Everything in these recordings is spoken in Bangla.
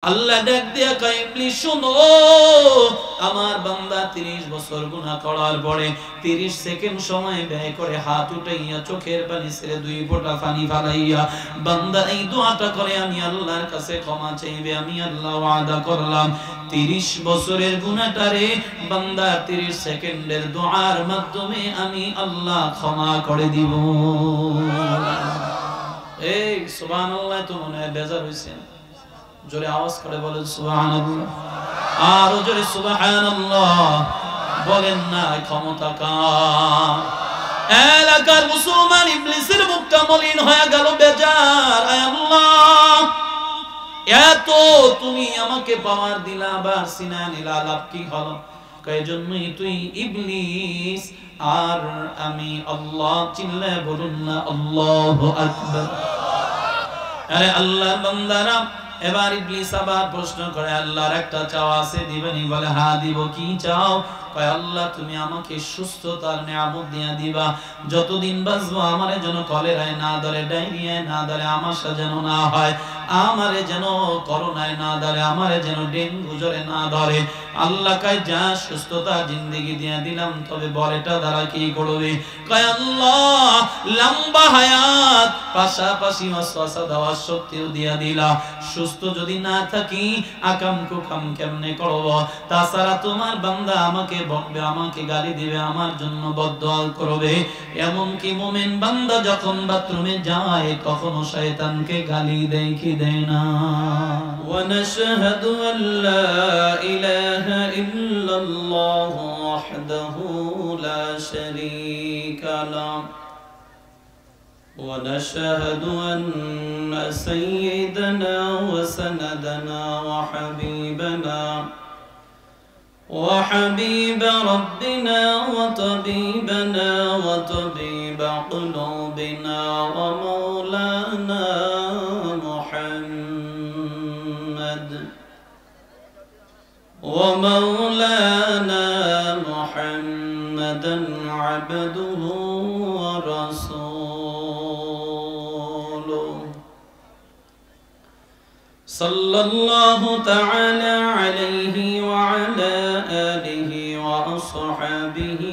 আল্লাহ ডাক দিয়া কয় ইবলিস শোনো আমার বান্দা 30 বছর গুনাহ করার পরে 30 সেকেন্ড সময় ব্যয় করে হাত উঠাইয়া চোখের পানি ছেড়ে 2 ফোঁটা পানি ফালাইয়া বান্দা এই দোয়াটা করে আমি আল্লাহর কাছে ক্ষমা চাইবে আমি আল্লাহ ওয়াদা করলাম 30 বছরের গুনাহটারে বান্দা 30 সেকেন্ডের দোয়ার মাধ্যমে আমি আল্লাহ ক্ষমা করে দিব। এই সুবহানাল্লাহ তো মনে হয় বেজার হইছে জোরে আওয়াজ করে বলেন সুবহানাল্লাহ আর জোরে সুবহানাল্লাহ বলেন না ক্ষমতা কার এলাকার মুসলমান ইবলিসের মুখটা মলিন হয়ে গেল বেজার আয় আল্লাহ এত তুমি আমাকে পাওয়ার দিলা আবার সিনা নিলা লাভ কি হলো কয় জন্যই তুই ইবলিস আর আমি আল্লাহ চিল্লায় বলুন না আল্লাহু আকবার। আরে আল্লাহর বান্দারা এবার ইবলিস আবার প্রশ্ন করে আল্লাহর একটা চাওয়া আছে দিবেনি বলে হ্যাঁ দিব কি চাও কয় আল্লাহ তুমি আমাকে সুস্থতার নিয়ামত দিয়া দিবা যতদিন বাঁচবো আমারে যেন কলেরায় না ধরে ডায়রিয়ায় না ধরে আমাশা যেন না হয় আমারে যেন করোনায় না ধরে আমারে যেন ডেঙ্গু জ্বরে না ধরে আল্লাহ কয় যা সুস্থতা জিন্দেগি দিয়া দিলাম তবে বলেটা দ্বারা কি করবে কয় আল্লাহ লম্বা হায়াত পাশাপাশি ওয়াসওয়াসা দেওয়ার শক্তিও দিয়া দিলা সুস্থ যদি না থাকি আকাম কুকাম কেমনে করব তাছাড়া তোমার বান্দা আমাকে বকবে আমাকে গালি দিবে আমার জন্য বদদোয়া করবে এমনকি মুমিন বান্দা যখন বাথরুমে যায় কখনো শয়তানকে গালি দেয় কি দেয় না ওয়া নাশহাদু আল্লা ইলাহা ইল্লাল্লাহ ওয়াহদাহু লা শারীকা লাহু ونشهد أن سيدنا وسندنا وحبيب ربنا وطبيبنا وطبيب قلوبنا ومولانا محمدا عبده ورسوله صلى الله تعالى عليه وعلى آله وأصحابه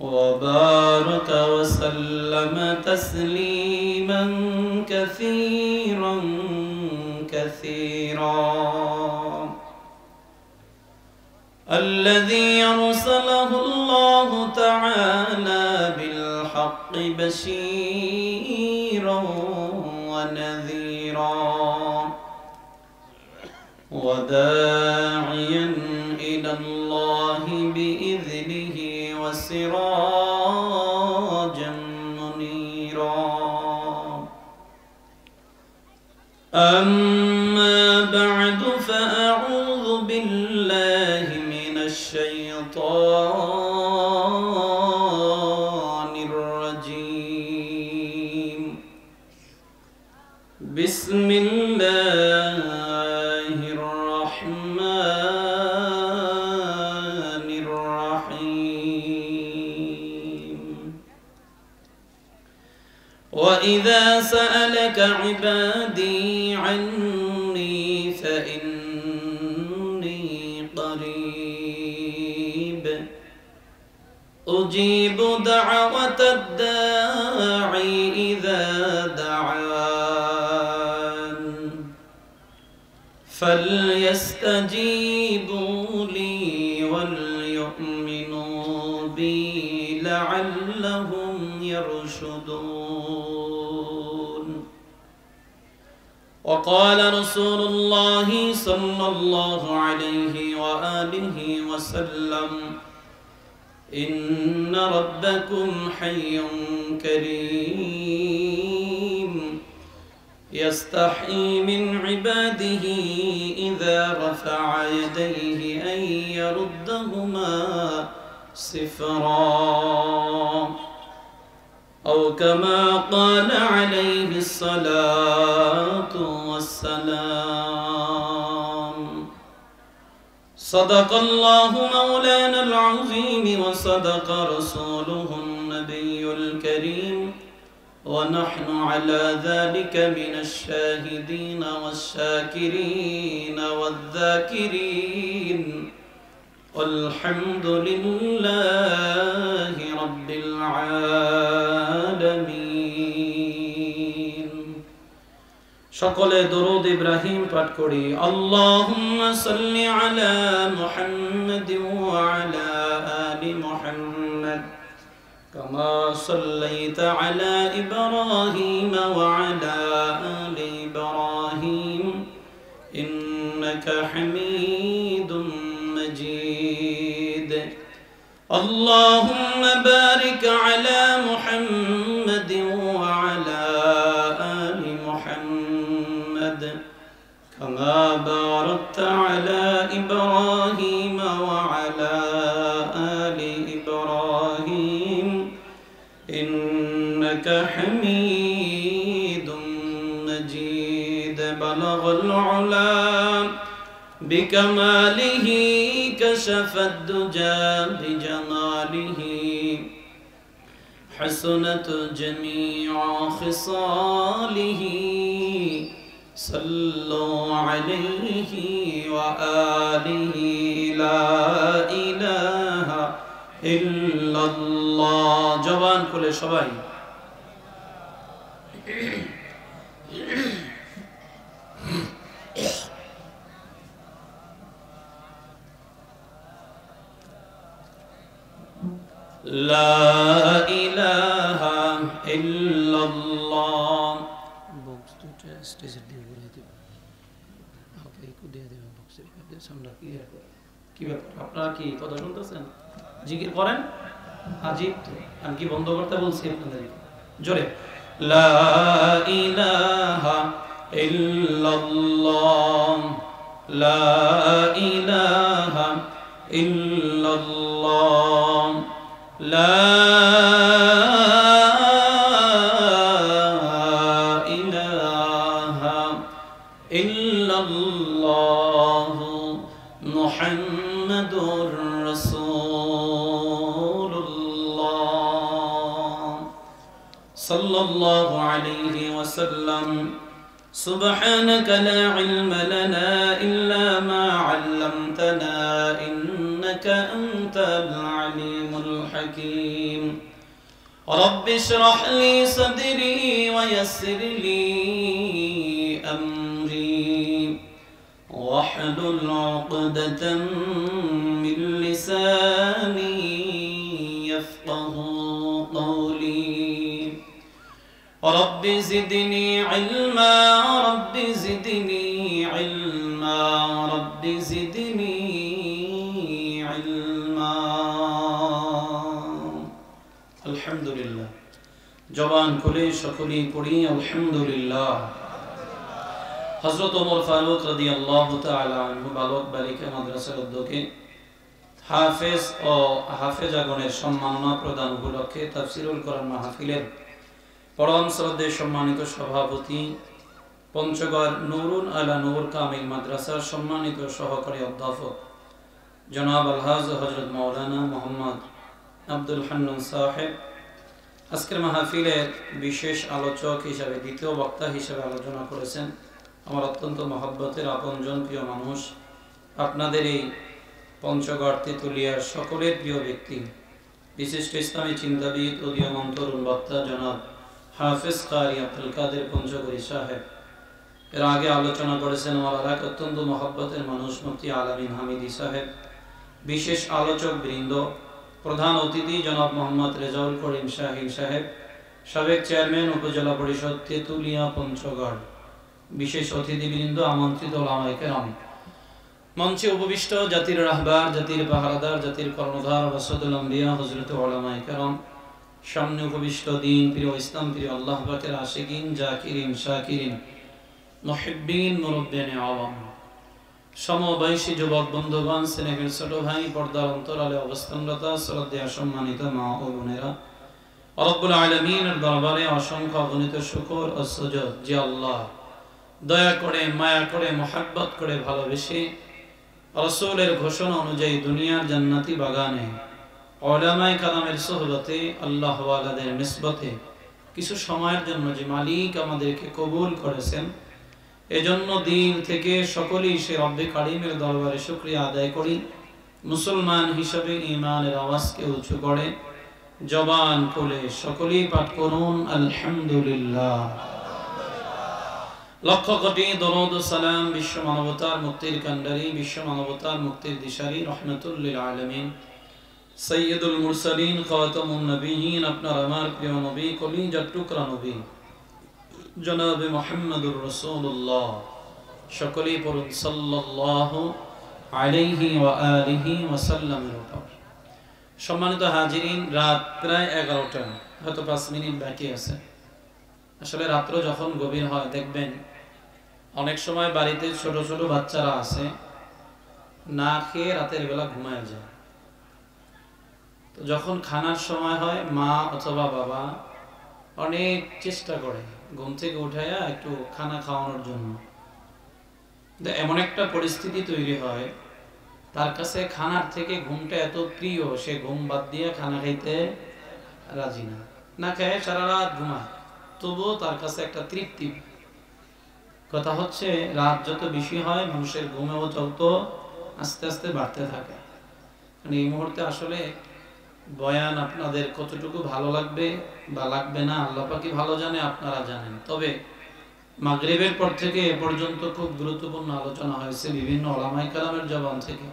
وبارك وسلم تسليما كثيرا الذي أرسله الله تعالى بالحق بشيرا ونذيرا وداعيا إلى الله بإذنه وسراجا منيرا أما بعد فأعوذ بالله من الشيطان الرجيم بسم الله الرحمن الرحيم وإذا سألك عبادي عني فإني قريب أجيب دعوة الداعي إذا دعان فليستجيبوا لي وليؤمنوا بي لعلهم يرشدون وقال رسول الله صلى الله عليه وآله وسلم إن ربكم حي كريم يستحي من عباده إذا رفع يديه أن يردهما صفرا أو كما قال عليه الصلاة والسلام صدق الله مولانا العظيم وصدق رسوله النبي الكريم ونحن على ذلك من الشاهدين والشاكرين والذاكرين والحمد لله رب العالمين সকলে দরুদ ইব্রাহিম পাঠ করি আল্লাহুম্মা সাল্লি আলা মুহাম্মাদিন ওয়া আলা আলি মুহাম্মাদ كما صليت على إبراهيم وعلى آل إبراهيم إنك حميد مجيد اللهم بارك على محمد وعلى آل محمد كما باركت على إبراهيم وعلى آل إبراهيم إنك حميد مجيد بلغ العلا بكماله كشف الدجى بجماله حسنت جميع خصاله صلوا عليه وآله لا إله إلا الله জবান খুলে সবাই لا إله إلا الله বক্স দুটো স্টেজে দিয়ে বলে দিব ওকে একটু দিয়ে দেবেন বক্সের কাছে সামনে কি ব্যাপার আপনারা কি কথা শুনতেছেন জিকির করেন আজিব তো আমি কি বন্ধ করতে বলছি আপনাদের জোরে লা ইলাহা ইল্লাল্লাহ লা ইলাহা ইল্লাল্লাহ লা ইলাহা ইল্লাল্লাহ মুহাম্মাদুর রাসূলুল্লাহ সাল্লাল্লাহু আলাইহি ওয়াসাল্লাম سبحانك لا علم لنا إلا ما علمتنا إنك أنت العليم الحكيم رب اشرح لي صدري ويسر لي أمري واحلل عقدة من لساني يفقه قولي رب زدني علما رب زدني علما رب زدني علما الحمد لله জবান খুলে সকলেই পড়ি আলহামদুলিল্লাহ হযরত ওমর ফারুক রাদিয়াল্লাহু তাআলা আনহু বালক বালিকা মাদ্রাসার উদ্যোগে হাফেজ ও হাফেজাগণের সম্মাননা প্রদান উপলক্ষে তাফসীরুল কোরআন মাহফিলের পরম শ্রদ্ধেয় সম্মানিত সভাপতি পঞ্চগড় নুরুন আলা নূর কামিল মাদ্রাসার সম্মানিত সহকারী অধ্যাপক জনাব আলহাজ হযরত মাওলানা মোহাম্মদ আব্দুল হান্নান সাহেব আজকের মাহফিলের বিশেষ আলোচক হিসেবে দ্বিতীয় বক্তা হিসেবে আলোচনা করেছেন আমার অত্যন্ত মহব্বতের আপনজন প্রিয় মানুষ আপনাদের এই পঞ্চগড় তেতুলিয়ার সকলের প্রিয় ব্যক্তি বিশিষ্ট ইসলামী চিন্তাবিদ উদীয়মান তরুণ বক্তা জনাব হাফেজ কারি আব্দুল কাদের পঞ্চগড়ি সাহেব এর আগে আলোচনা করেছেন আমার আর এক অত্যন্ত মহব্বতের মানুষ মুফতি আলামিন হামিদি সাহেব বিশেষ আলোচক বৃন্দ প্রধান অতিথি জনাব মোহাম্মদ রেজাউল করিম শাহিন সাহেব সাবেক চেয়ারম্যান উপজেলা পরিষদ তেতুলিয়া পঞ্চগড় বিশেষ অতিথিবৃন্দ আমন্ত্রিত ওলামায়ে কেরাম মঞ্চে উপবিষ্ট জাতির রাহবার জাতির পাহারাদার জাতির কর্ণধার ওয়াসাদুল আম্বিয়া হযরত ওলামায়ে কেরাম সামনে উপবিষ্ট দিন প্রিয় ইসলাম প্রিয় আল্লাহ পাকের আশিকিন জাকিরিন শাকিরিন মুহিব্বিন মুরব্বিয়ানে আওয়াম সমবয়সী যুবক বন্ধুগণ স্নেহের ছোট ভাই পর্দার অন্তরালে অবস্থানরত শ্রদ্ধেয় সম্মানিত মা ও বোনেরা রব্বুল আলামিনের দরবারে অসংখ্য অগণিত শুকর ও সুজুদ যে আল্লাহ দয়া করে মায়া করে মোহাব্বত করে ভালোবেসে রাসূলের ঘোষণা অনুযায়ী দুনিয়ার জান্নাতি বাগানে উলামায়ে কেরামের সুহবতে আল্লাহ ওয়ালাদের নিসবতে কিছু সময়ের জন্য যে মালিক আমাদেরকে কবুল করেছেন, এজন্য দিল থেকে সকলেই সে রব্বে কারিমের দরবারে শুকরিয়া আদায় করি। মুসলমান হিসাবে ঈমানের আওয়াজকে উঁচু করে জবান খুলে সকলেই পাঠ করুন আলহামদুলিল্লাহ। লক্ষ কোটি দরুদ ও সালাম বিশ্ব মানবতার মুক্তির কান্ডারি, বিশ্ব মানবতার মুক্তির দিশারি, রহমাতুল লিল আলামিন, সাইয়্যিদুল মুরসালিন, খাতামুন নবিয়্যিন, আপনার আমার প্রিয় নবী, কলিজার টুকরা নবী জনাবে মুহাম্মদুর রাসূলুল্লাহ, সকলেই পড়ুন সাল্লাল্লাহু আলাইহি ওয়া আলিহি ওয়া সাল্লামের উপর। সম্মানিত হাজিরিন, রাত প্রায় 11টা, হয়তো 5 মিনিট বাকি আছে। আসলে রাত্র যখন গভীর হয় দেখবেন অনেক সময় বাড়িতে ছোট ছোট বাচ্চারা আছে, না খেয়ে রাতের বেলা ঘুমায় যায়। তো যখন খানার সময় হয় মা অথবা বাবা অনেক চেষ্টা করে ঘুম থেকে উঠাইয়া একটু খানা খাওয়ানোর জন্য। এমন একটা পরিস্থিতি তৈরি হয় তার কাছে খানার থেকে ঘুমটা এত প্রিয়, সে ঘুম বাদ দিয়ে খানা খাইতে রাজি না, না খেয়ে সারা রাত ঘুমায়, তবুও তার কাছে একটা তৃপ্তি। কথা হচ্ছে রাত যত বেশি হয় মানুষের ঘুমেও যত আস্তে আস্তে বাড়তে থাকে। মানে এই মুহূর্তে আসলে বয়ান আপনাদের কতটুকু ভালো লাগবে বা লাগবে না আল্লাহ পাকই ভালো জানে, আপনারা জানেন। তবে মাগরিবের পর থেকে এ পর্যন্ত খুব গুরুত্বপূর্ণ আলোচনা হয়েছে বিভিন্ন উলামায়ে কেরামের জবান থেকে।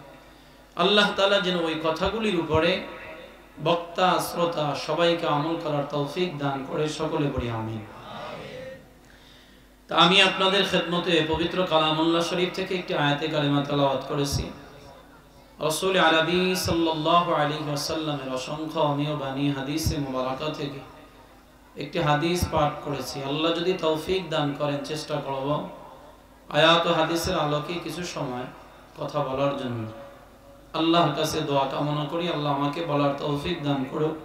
আল্লাহ তাআলা যেন ওই কথাগুলির উপরে বক্তা শ্রোতা সবাইকে আমল করার তৌফিক দান করে, সকলে পড়ি আমিন। তা আমি আপনাদের খেদমতে পবিত্র কালামুল্লাহ শরীফ থেকে একটি আয়াতে কারিমা তেলাওয়াত করেছি। রাসূল আরবি সাল্লাল্লাহু আলাইহি ওয়াসাল্লামের অসংখ্য অমীয় বাণী হাদিসে মুবারাকা থেকে একটি হাদিস পাঠ করেছি। আল্লাহ যদি তৌফিক দান করেন চেষ্টা করব আয়াত ও হাদিসের আলোকে কিছু সময় কথা বলার জন্য। আল্লাহর কাছে দোয়া কামনা করি আল্লাহ আমাকে বলার তৌফিক দান করুক,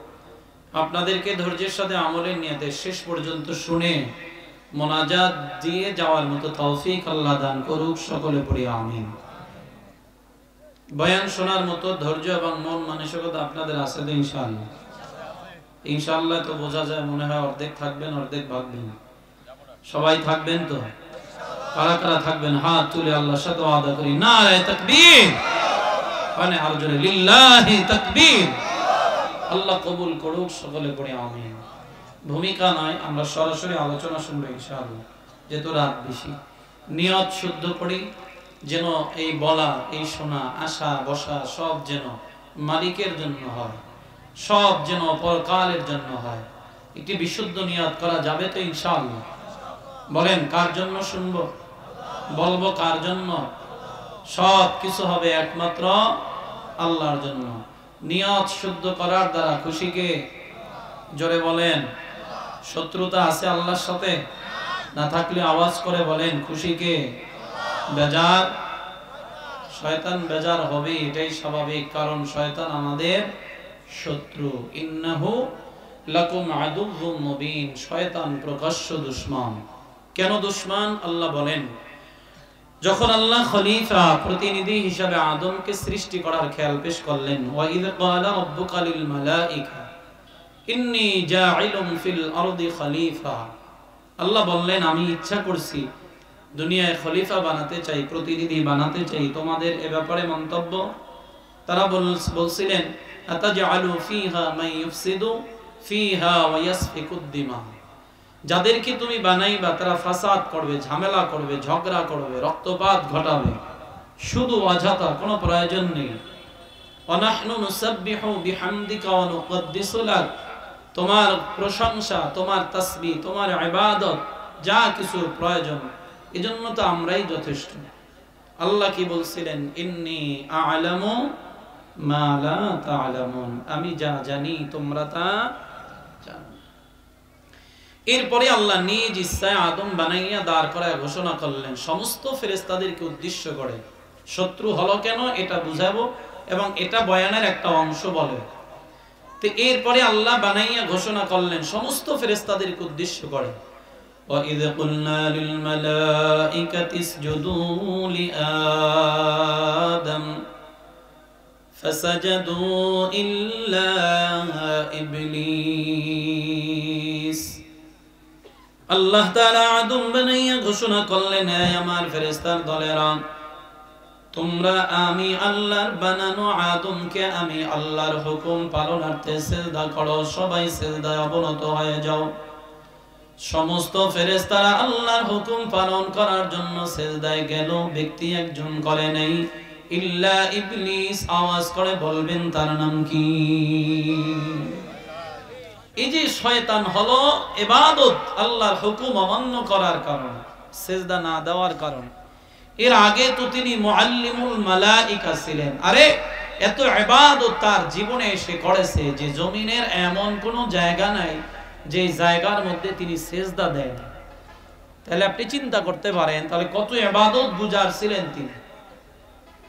আপনাদেরকে ধৈর্যের সাথে আমলের নিয়তে শেষ পর্যন্ত শুনে মোনাজাত দিয়ে যাওয়ার মতো তৌফিক আল্লাহ দান করুক, সকলে পড়ি আমিন। বয়ান শোনার মতো ধৈর্য এবং মন মানসিকতা আপনাদের আছে তো ইনশাআল্লাহ? ইনশাআল্লাহ তো বোঝা যায়, মনে হয় অর্ধেক থাকবেন অর্ধেক ভাববেন। সবাই থাকবেন তো? কারা কারা থাকবেন হাত তুলে আল্লাহর সাথে ওয়াদা করি নারে তাকবীর, মানে আর জোরে লিল্লাহি তাকবীর। আল্লাহ কবুল করুক, সকলে পড়ি আমিন। ভূমিকা নয়, আমরা সরাসরি আলোচনা শুনবো ইনশাআল্লাহ, যেহেতু রাত বেশি। নিয়ত শুদ্ধ করি যেন এই বলা, এই শোনা, আসা বসা সব যেন মালিকের জন্য হয়, সব যেন পরকালের জন্য হয়। একটি বিশুদ্ধ নিয়ত করা যাবে তো ইনশাআল্লাহ? বলেন কার জন্য শুনবো, বলবো কার জন্য? সব কিছু হবে একমাত্র আল্লাহর জন্য। নিয়ত শুদ্ধ করার দ্বারা খুশিকে জোরে বলেন। শত্রুতা আছে আল্লাহর সাথে? না থাকলে আওয়াজ করে বলেন খুশিকে। বেজার, শয়তান বেজার হবে, এটাই স্বাভাবিক, কারণ শয়তান আমাদের শত্রু। ইন্নাহু লাকুম আদুউম মুবিন, শয়তান প্রকাশ্য দুশমন। কেন দুশমন? আল্লাহ বলেন যখন আল্লাহ খলিফা প্রতিনিধি হিসাবে আদমকে সৃষ্টি করার খেয়াল পেশ করলেন, ওয়া ইয ক্বালা রাব্বুকা লিল মালাইকা ইন্নী জাঈলুম ফিল আরদি খলিফা, আল্লাহ বললেন আমি ইচ্ছা করছি দুনিয়ায় খলিফা বানাতে চাই, প্রতিনিধি বানাতে চাই। তোমাদের এ ব্যাপারে মন্তব্য? তারা বলছিলেন আতাজআলু ফিহা মান ইফসিদু ফিহা ওয়া ইয়াসফিকুদ দিমা, যাদেরকে তুমি বানাইবা তারা ফাসাদ করবে, ঝামেলা করবে, ঝগড়া করবে, রক্তপাত ঘটাবে, শুধু অযথা, কোনো প্রয়োজন নেই। ওয়া নাহনু নুসাব্বিহু বিহামদিকা ওয়া নুকদ্দিসু লাক, তোমার প্রশংসা, তোমার তাসবিহ, তোমার ইবাদত যা কিছু প্রয়োজন এজন্য তো আমরাই যথেষ্ট। আল্লাহ কি বলছিলেন? ইন্নী আ'লামু মা লা তা'লামুন, আমি যা জানি তোমরা তা জানো। এরপরে আল্লাহ নিজ ইচ্ছায় আদম বানাইয়া দাঁড় করায় ঘোষণা করলেন সমস্ত ফেরেশতাদেরকে উদ্দেশ্য করে। শত্রু হলো কেন এটা বুঝাবো, এবং এটা বয়ানের একটা অংশ বলে। তো এরপরে আল্লাহ বানাইয়া ঘোষণা করলেন সমস্ত ফেরেশতাদেরকে উদ্দেশ্য করে, وَإِذْ قُلْنَا لِلْمَلَائِكَةِ اسْجُدُوا لِآدَمَ فَسَجَدُوا إِلَّا إِبْلِيسَ আল্লাহ তাআলা আদম বানাইয়া ঘোষণা করলেন, হে আমার ফেরেশতার দলেরা, তোমরা আমি আল্লাহর বানানো আদমকে আমি আল্লাহর হুকুম পালনার্থে সিজদা করো, সবাই সিজদায় অবনত হয়ে যাও। সমস্ত ফেরেশতারা আল্লাহর হুকুম পালন করার জন্য সিজদায় গেল, ব্যক্তি একজন করে নেই, ইল্লা ইবলিস। আওয়াজ করে বলবেন তার নাম কি? এই যে শয়তান হলো ইবাদত আল্লাহর হুকুম অমান্য করার কারণে, সিজদা না দেওয়ার কারণে। এর আগে তো তিনি মুআল্লিমুল মালাইকা ছিলেন। আরে এত ইবাদত তার জীবনে এসে করেছে যে জমিনের এমন কোন জায়গা নাই যে জায়গার মধ্যে তিনি সিজদা দেন। তাহলে আপনি চিন্তা করতে পারেন তাহলে কত ইবাদত গুজার ছিলেন তিনি।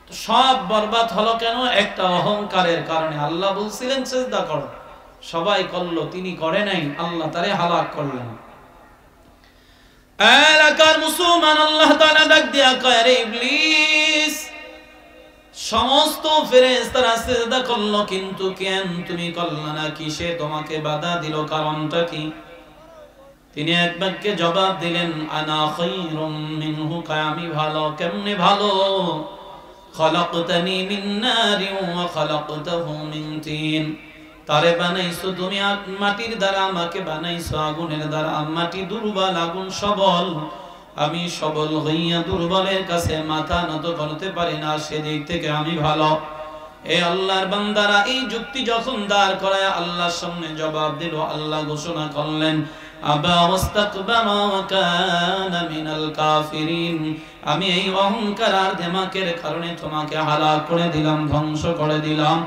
তো সব বরবাদ হলো কেন? একটা অহংকারের কারণে। আল্লাহ বলছিলেন সিজদা করো, সবাই করলো, তিনি করে নাই, আল্লাহ তারে হালাক করলেন। এলাকার মুসলমান আল্লাহ তাআলা ডাক দিয়া কয়, আরে ইবলিস, সমস্ত ফেরেশতারা সিজদা করলো কিন্তু কেন তুমি করলা না? কিসে তোমাকে বাধা দিল? কারণটা কি? তিনি এক বাক্যে জবাব দিলেন, আনা খায়রুম মিনহু, আমি ভালো। কেমনে ভালো? খলাকতানি মিন নারিন ওয়া খলাকতাহু মিন তিন। তারে বানাইছো তুমি মাটির দ্বারা, আমাকে বানাইছো আগুনের দ্বারা। মাটি দুর্বল, আগুন সবল। আমি সবল হইয়া দুর্বলের কাছে মাথা নত করতে পারি না, সেদিক থেকে আমি ভালো। এ আল্লাহর বান্দারা, এই যুক্তি যখন দাঁড় করায় আল্লাহর সামনে জবাব দিল, আল্লাহ ঘোষণা করলেন, আবা ওয়াস্তাকবারা ওয়া কানা মিনাল কাফিরিন। আমি এই অহংকার আর দেমাকের কারণে তোমাকে হালাক করে দিলাম, ধ্বংস করে দিলাম।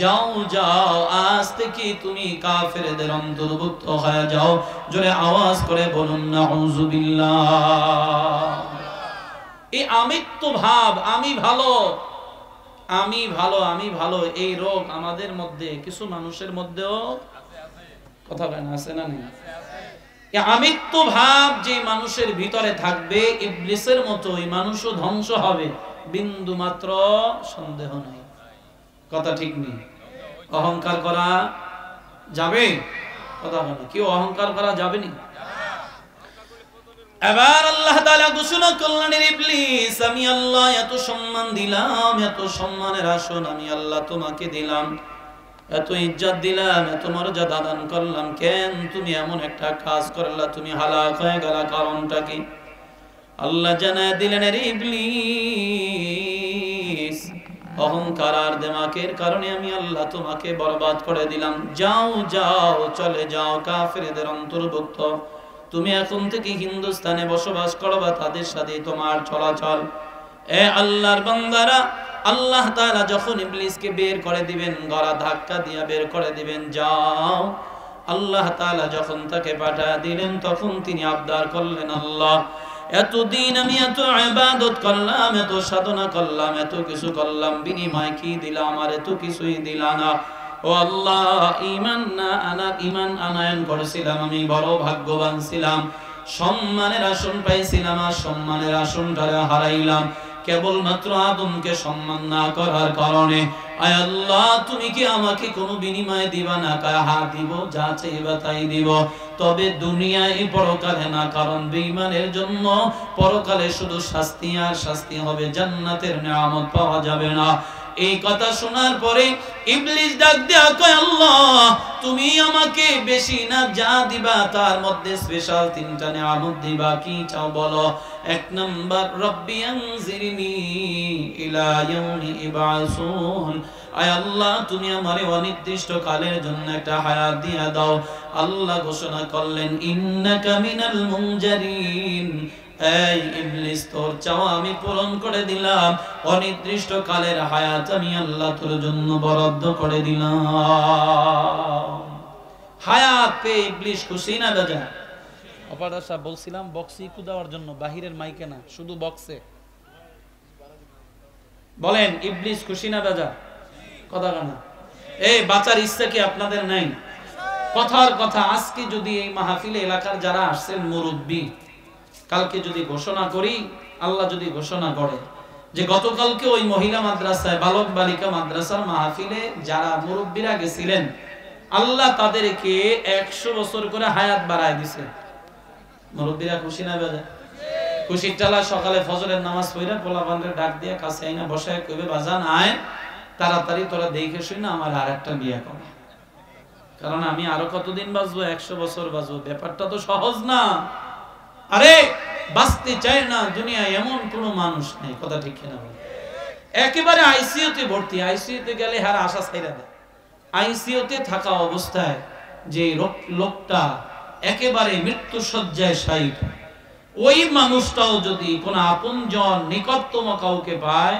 যাও যাও, আজ থেকে তুমি কাফেরদের অন্তর্ভুক্ত হয়ে যাও। জোরে আওয়াজ করে বলুন নাউযুবিল্লাহ। এই আমিত্ব ভাব, আমি ভালো, আমি ভালো, আমি ভালো, এই রোগ আমাদের মধ্যে কিছু মানুষের মধ্যেও কথা বলেন আছে না নেই? এই আমিত্ব ভাব যে মানুষের ভিতরে থাকবে, ইবলিসের মতো এই মানুষও ধ্বংস হবে, বিন্দু মাত্র সন্দেহ নাই। কথা ঠিক নেই? অহংকার করা যাবে? কথা বলে কি অহংকার করা যাবে না? এবার আল্লাহ তাআলা ঘোষণা করলেন, ইবলিস, আমি আল্লাহ এত সম্মান দিলাম, এত সম্মানের আসন আমি আল্লাহ তোমাকে দিলাম, এত ইজ্জত দিলাম, এত মর্যাদা দান করলাম, কেন তুমি এমন একটা কাজ করলা? তুমি হালাক হয়ে গেলা, কারণটা কি? আল্লাহ জানায় দিলেন, ইবলিস, অহংকার আর দেমাকের কারণে আমি আল্লাহ তোমাকে বরবাদ করে দিলাম। যাও যাও, চলে যাও, কাফেরদের অন্তর্ভুক্ত। তুমি এখন থেকে হিন্দুস্তানে বসবাস করবা, তাদের সাথে তোমার চলাচল। এ আল্লাহর বান্দারা, আল্লাহ তাআলা যখন ইবলিসকে বের করে দিবেন, গলা ধাক্কা দিয়া বের করে দিবেন, যাও। আল্লাহ তাআলা যখন তাকে পাঠিয়ে দিলেন, তখন তিনি আবদার করলেন, আল্লাহ, এতদিন আমি এত ইবাদত করলাম, এত সাধনা করলাম, এত কিছু করলাম, বিনিময় কি দিলাম? আর এত কিছুই দিলা না। ও আল্লাহ, ঈমান আনয়ন করেছিলাম, আমি বড় ভাগ্যবান ছিলাম, সম্মানের আসন পাইছিলাম, আর সম্মানের আসনটা হারাইলাম কেবলমাত্র আদমকে সম্মান না করার কারণে। আয় আল্লাহ, তুমি কি আমাকে কোনো বিনিময় দিবা না? হ্যাঁ দিব, যা চাইবা তাই দিব, তবে দুনিয়ায় পরকালে না। কারণ বেঈমানের জন্য পরকালে শুধু শাস্তি আর শাস্তি হবে, জান্নাতের নিয়ামত পাওয়া যাবে না। এই কথা শোনার পরে ইবলিস ডাক দেয়া কয়, আল্লাহ, তুমি আমাকে বেশি না যা দিবা তার মধ্যে স্পেশাল 3টা নিয়ামত দিবা, কি চাও বলো? 1 নাম্বার, রব্বি আনজিরনি ইলা ইয়াউমি ইবআসুন। আয় আল্লাহ, তুমি আমারে অনির্দিষ্ট কালের জন্য একটা হায়াত দিয়া দাও। আল্লাহ ঘোষণা করলেন, ইন্নাকা মিনাল মুনজারিন। এই ইবলিস, তোর চাওয়া আমি পূরণ করে দিলাম, অনির্দিষ্ট কালের হায়াত আমি আল্লাহ তোর জন্য বরাদ্দ করে দিলাম। হায়াত পেয়ে ইবলিস খুশি না বেজা? অপারেটর সাহেব বলছিলাম বক্সে ইকু দেওয়ার জন্য, বাহিরের মাইকে না, শুধু বক্সে বলেন, ইবলিস খুশি না বেজা? কথা না, এই বাঁচার ইচ্ছা কি আপনাদের নাই? কথার কথা, আজকে যদি এই মাহফিলে এলাকার যারা আসছেন মুরব্বী, কালকে যদি ঘোষণা করি, আল্লাহ যদি ঘোষণা করে যে গতকালকে ওই মহিলা মাদ্রাসায়, বালক বালিকা মাদ্রাসার মাহফিলে যারা মুরব্বীরা গেছিলেন, আল্লাহ তাদেরকে 100 বছর করে হায়াত বাড়ায় দিছে। মুরব্বীরা খুশি না বেজা? খুশির টালা সকালে ফজরের নামাজ পড়া পোলাপানরে ডাক দিয়া কাছে আইনা বসায় কইবে বাজান আয় তাড়াতাড়ি তোরা দেখে শুই না আমার আরেকটা বিয়ে কর, কারণ আমি আরো কতদিন বাঁচবো, 100 বছর বাঁচবো। ব্যাপারটা তো সহজ না। আরে বাঁচতে চায় না দুনিয়ায় এমন কোনো মানুষ নেই, কথা ঠিক কিনা বলে? একেবারে আইসিইউতে ভর্তি, আইসিইউতে গেলে হার আশা ছাইরা দেয়। আইসিইউতে থাকা অবস্থায় যে লোকটা একেবারে মৃত্যু শয্যায় শায়িত, ওই মানুষটাও যদি কোনো আপনজন নিকটতম কাউকে পায়,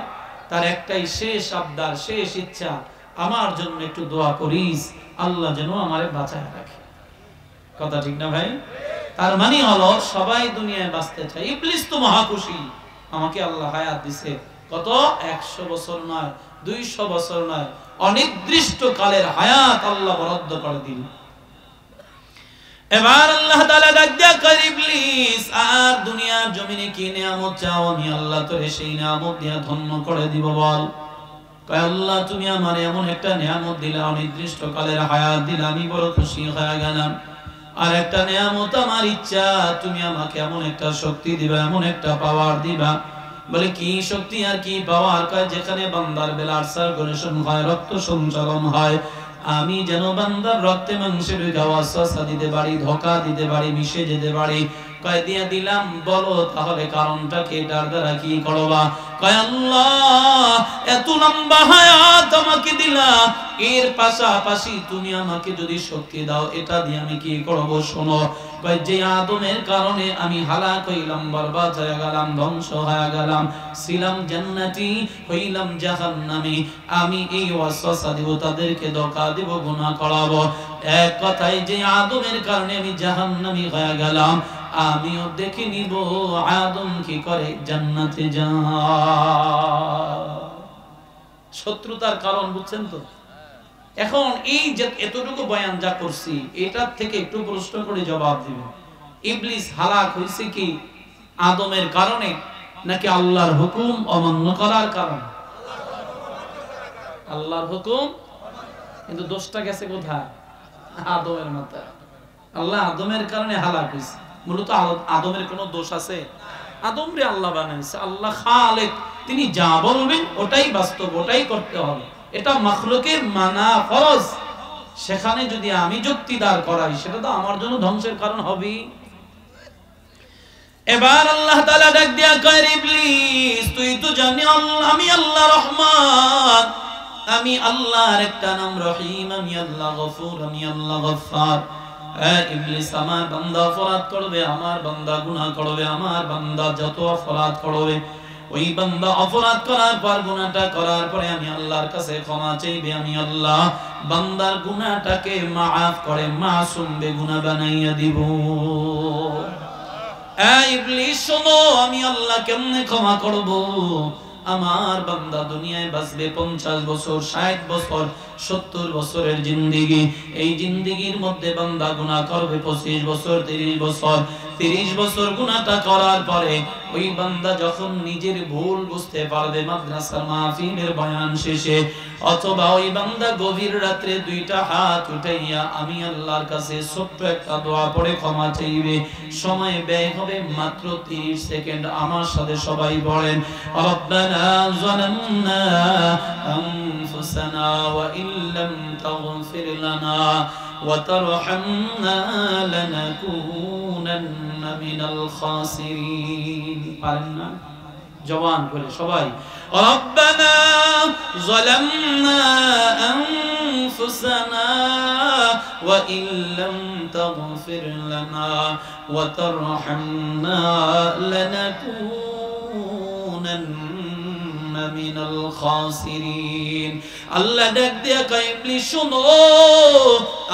তার একটাই শেষ আবদার, শেষ ইচ্ছা, আমার জন্য একটু দোয়া করিস, আল্লাহ যেন আমারে বাঁচায় রাখে। কথা ঠিক না ভাই? তার মানে হলো সবাই দুনিয়ায় বাঁচতে চায়। ইবলিস তো মহা খুশি, আমাকে আল্লাহ হায়াত দিছে, কত 100 বছর নয়, 200 বছর নয়, অনির্দিষ্ট কালের হায়াত আল্লাহ বরাদ্দ করে দিল। এবার আল্লাহ তাআলা ডাক দিয়া কয়, ইবলিস আর দুনিয়ার জমিনে কি নিয়ামত চাও, আমি আল্লাহ তোরে সেই নিয়ামত দিয়া ধন্য করে দিব বল। কয় আল্লাহ তুমি আমারে এমন একটা নিয়ামত দিলা, অনির্দিষ্ট কালের হায়াত দিলা, আমি বড় খুশি হয়ে গেলাম। আর একটা নিয়ামত আমার ইচ্ছা, তুমি আমাকে এমন একটা শক্তি দিবা, এমন একটা পাওয়ার দিবা। বলে কি শক্তি আর কি পাওয়ার? কয় যেখানে বান্দার ব্লাড সার্কুলেশন হয়, রক্ত সঞ্চালন হয়, আমি যেন বান্দার রক্তে মাংসের ওয়াসওয়াসা দিতে পারি, ধোঁকা দিতে পারি, মিশে যেতে পারি। কয় দিয়া দিলাম, বলো তাহলে কারণটা কি, এটার দ্বারা কি করবা? কয় আল্লাহ এত লম্বা হায়াত আমাকে দিলা, এর পাশাপাশি তুমি আমাকে যদি শক্তি দাও, এটা দিয়ে আমি কি করব শোনো। কয় যে আদমের কারণে আমি হালাক হইলাম, বরবাদ হয়ে গেলাম, ধ্বংস হয়ে গেলাম, ছিলাম জান্নাতি হইলাম জাহান্নামী, আমি এই ওয়াসওয়াসা দিব, তাদেরকে ধোঁকা দিব, গুনাহ করাবো। এক কথায় যে আদমের কারণে আমি জাহান্নামী হয়ে গেলাম, আমিও দেখে নিব আদম কি করে, জান্নাতে যায়। শত্রুতার কারণ বুঝছেন তো? এখন এই যে এতটুকু বয়ান যা করছি, এটার থেকে একটু প্রশ্ন করে জবাব দিবেন। ইবলিস হালাক হয়েছে কি আদমের কারণে, নাকি আল্লাহর হুকুম অমান্য করার কারণে? আল্লাহর হুকুম, কিন্তু দোষটা গেছে কোথায়? আদমের মাথায়। আল্লাহ আদমের কারণে হালাক হয়েছে। মূলত আদমের কোনো দোষ আছে? আদমরে আল্লাহ বানাইছে, আল্লাহ খালেক, তিনি যা বলবেন ওটাই বাস্তব, ওটাই করতে হবে, এটা মাখলুকের মানা ফরজ। সেখানে যদি আমি যুক্তিদার করাই, সেটা তো আমার জন্য ধ্বংসের কারণ হবে। এবার আল্লাহ তাআলা ডাক দিয়া কয়, ইবলিস তুই তো জানি আমি আল্লাহ রহমান, আমি আল্লাহর একটা নাম রহিম, আমি আল্লাহ গফুর, আমি আল্লাহ গফফার। ইবলিস আমার বান্দা অপরাধ করবে, আমার বান্দা গুনাহ করবে, আমার বান্দা যত অপরাধ করবে, ওই বান্দা অপরাধ করার পর, গুনাহটা করার পরে আমি আল্লাহর কাছে ক্ষমা চাইবে, আমি আল্লাহ বান্দার গুনাহটাকে মাফ করে মাসুম বেগুনাহ বানাইয়া দিব। ইবলিস শোনো, আমি আল্লাহ কেমনে ক্ষমা করব? আমার বান্দা দুনিয়ায় বাঁচবে 50 বছর, 60 বছর, 70 বছরের জিন্দেগি। এই জিন্দেগির মধ্যে বান্দা গুনাহ করবে 25 বছর, 30 বছর। 30 বছর গুনাহটা করার পরে ওই বান্দা যখন নিজের ভুল বুঝতে পারবে, মাদ্রাসার মাহফিলের বয়ান শেষে, অথবা ওই বান্দা গভীর রাত্রে 2টা হাত উঠাইয়া আমি আল্লাহর কাছে ছোট্ট একটা দোয়া পড়ে ক্ষমা চাইবে, সময় ব্যয় হবে মাত্র 30 সেকেন্ড। আমার সাথে সবাই বলেন, রব্বানা যালামনা আনফুসানা ওয়া ইল্লাম তাগফির লানা ওয়া তারহামনা লানাকুনান্না মিনাল খাসিরিন। পারেন না? জবান করে সবাই, রব্বানা যালামনা আনফুসানা ওয়া ইল্লাম তাগফির লানা ওয়া তারহামনা লানাকুনান্না মিনাল খাসিরিন। আল্লাহ ডাক দিয়া কয়, ইবলিস শোনো,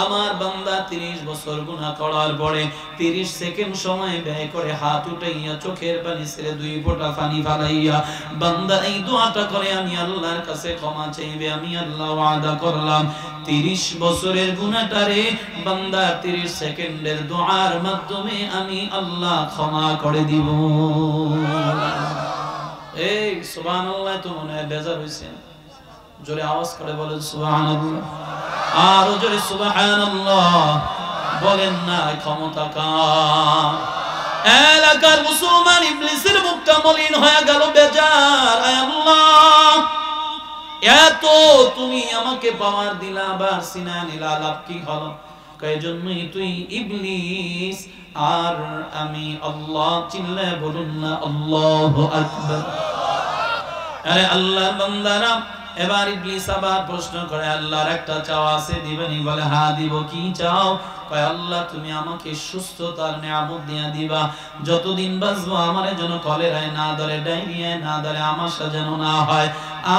আমার বান্দা 30 বছর গুনাহ করার পরে 30 সেকেন্ড সময় ব্যয় করে হাত উঠাইয়া চোখের পানি ছেড়ে 2 ফোঁটা পানি ফালাইয়া বান্দা এই দোয়াটা করে আমি আল্লাহর কাছে ক্ষমা চাইবে, আমি আল্লাহ ওয়াদা করলাম 30 বছরের গুনাহটারে বান্দা 30 সেকেন্ডের দোয়ার মাধ্যমে আমি আল্লাহ ক্ষমা করে দিব। এই সুবহানাল্লাহ, তো মনে হয় বেজার হইছেন? জোরে আওয়াজ করে বলেন সুবহানাল্লাহ, আর জোরে সুবহানাল্লাহ বলেন না। ক্ষমতা কার? এলাকার মুসলমান ইবলিসের মুখটা মলিন হয়ে গেল, বেজার। আয় আল্লাহ, এত তুমি আমাকে পাওয়ার দিলা, আবার সিনা নিলা, লাভ কি হলো? কয়জন্যই তুই ইবলিস আর আমি আল্লাহ। চিল্লায় বলুন না আল্লাহু আকবার। আরে আল্লাহর বান্দারা, এবার ইবলিস আবার প্রশ্ন করে, আল্লাহর একটা চাওয়া আছে, দিবেনি? বলে হ্যাঁ দিব। কি চাও? কয় আল্লাহ তুমি আমাকে সুস্থতার নিয়ামত দিয়া দিবা, যতদিন বাঁচবো আমারে যেন কলেরায় না ধরে, ডায়রিয়ায় না ধরে, আমাশা যেন না হয়,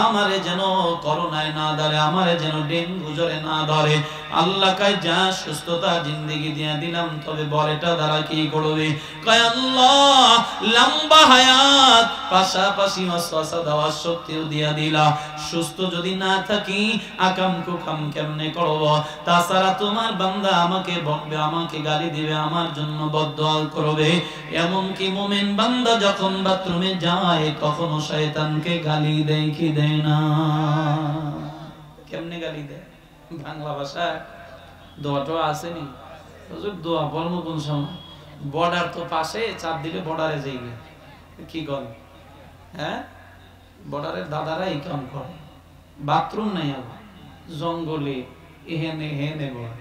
আমারে যেন করোনায় না ধরে, আমারে যেন ডেঙ্গু জ্বরে না ধরে। আল্লাহ কয় যা সুস্থতা জিন্দেগি দিয়া দিলাম, তবে বল এটা দ্বারা কি করবে? কয় আল্লাহ লম্বা হায়াত, পাশাপাশি ওয়াসওয়াসা দেওয়ার শক্তিও দিয়া দিলা। সুস্থ যদি না থাকি আকাম কুকাম কেমনে করব? তাছাড়া তোমার বান্দা আমাকে বকবে, আমাকে গালি দিবে, আমার জন্য বদদোয়া করবে। এমন কি মুমিন বান্দা যখন বাথরুমে যায় কখনো শয়তানকে গালি দেয় কি দেয় না? কেমনে গালি দেয়? বাংলা ভাষায় দোয়াটা আসেনি? হুজুর দোয়া বলবো কোন সময়? বর্ডার তো পাশে, চাপ দিলে বর্ডারে যাইবে। কি করে? হ্যাঁ, বর্ডারের দাদারা এই কাম করে। বাথরুম নাই আবার জঙ্গলে, এহেনে হেনে বলে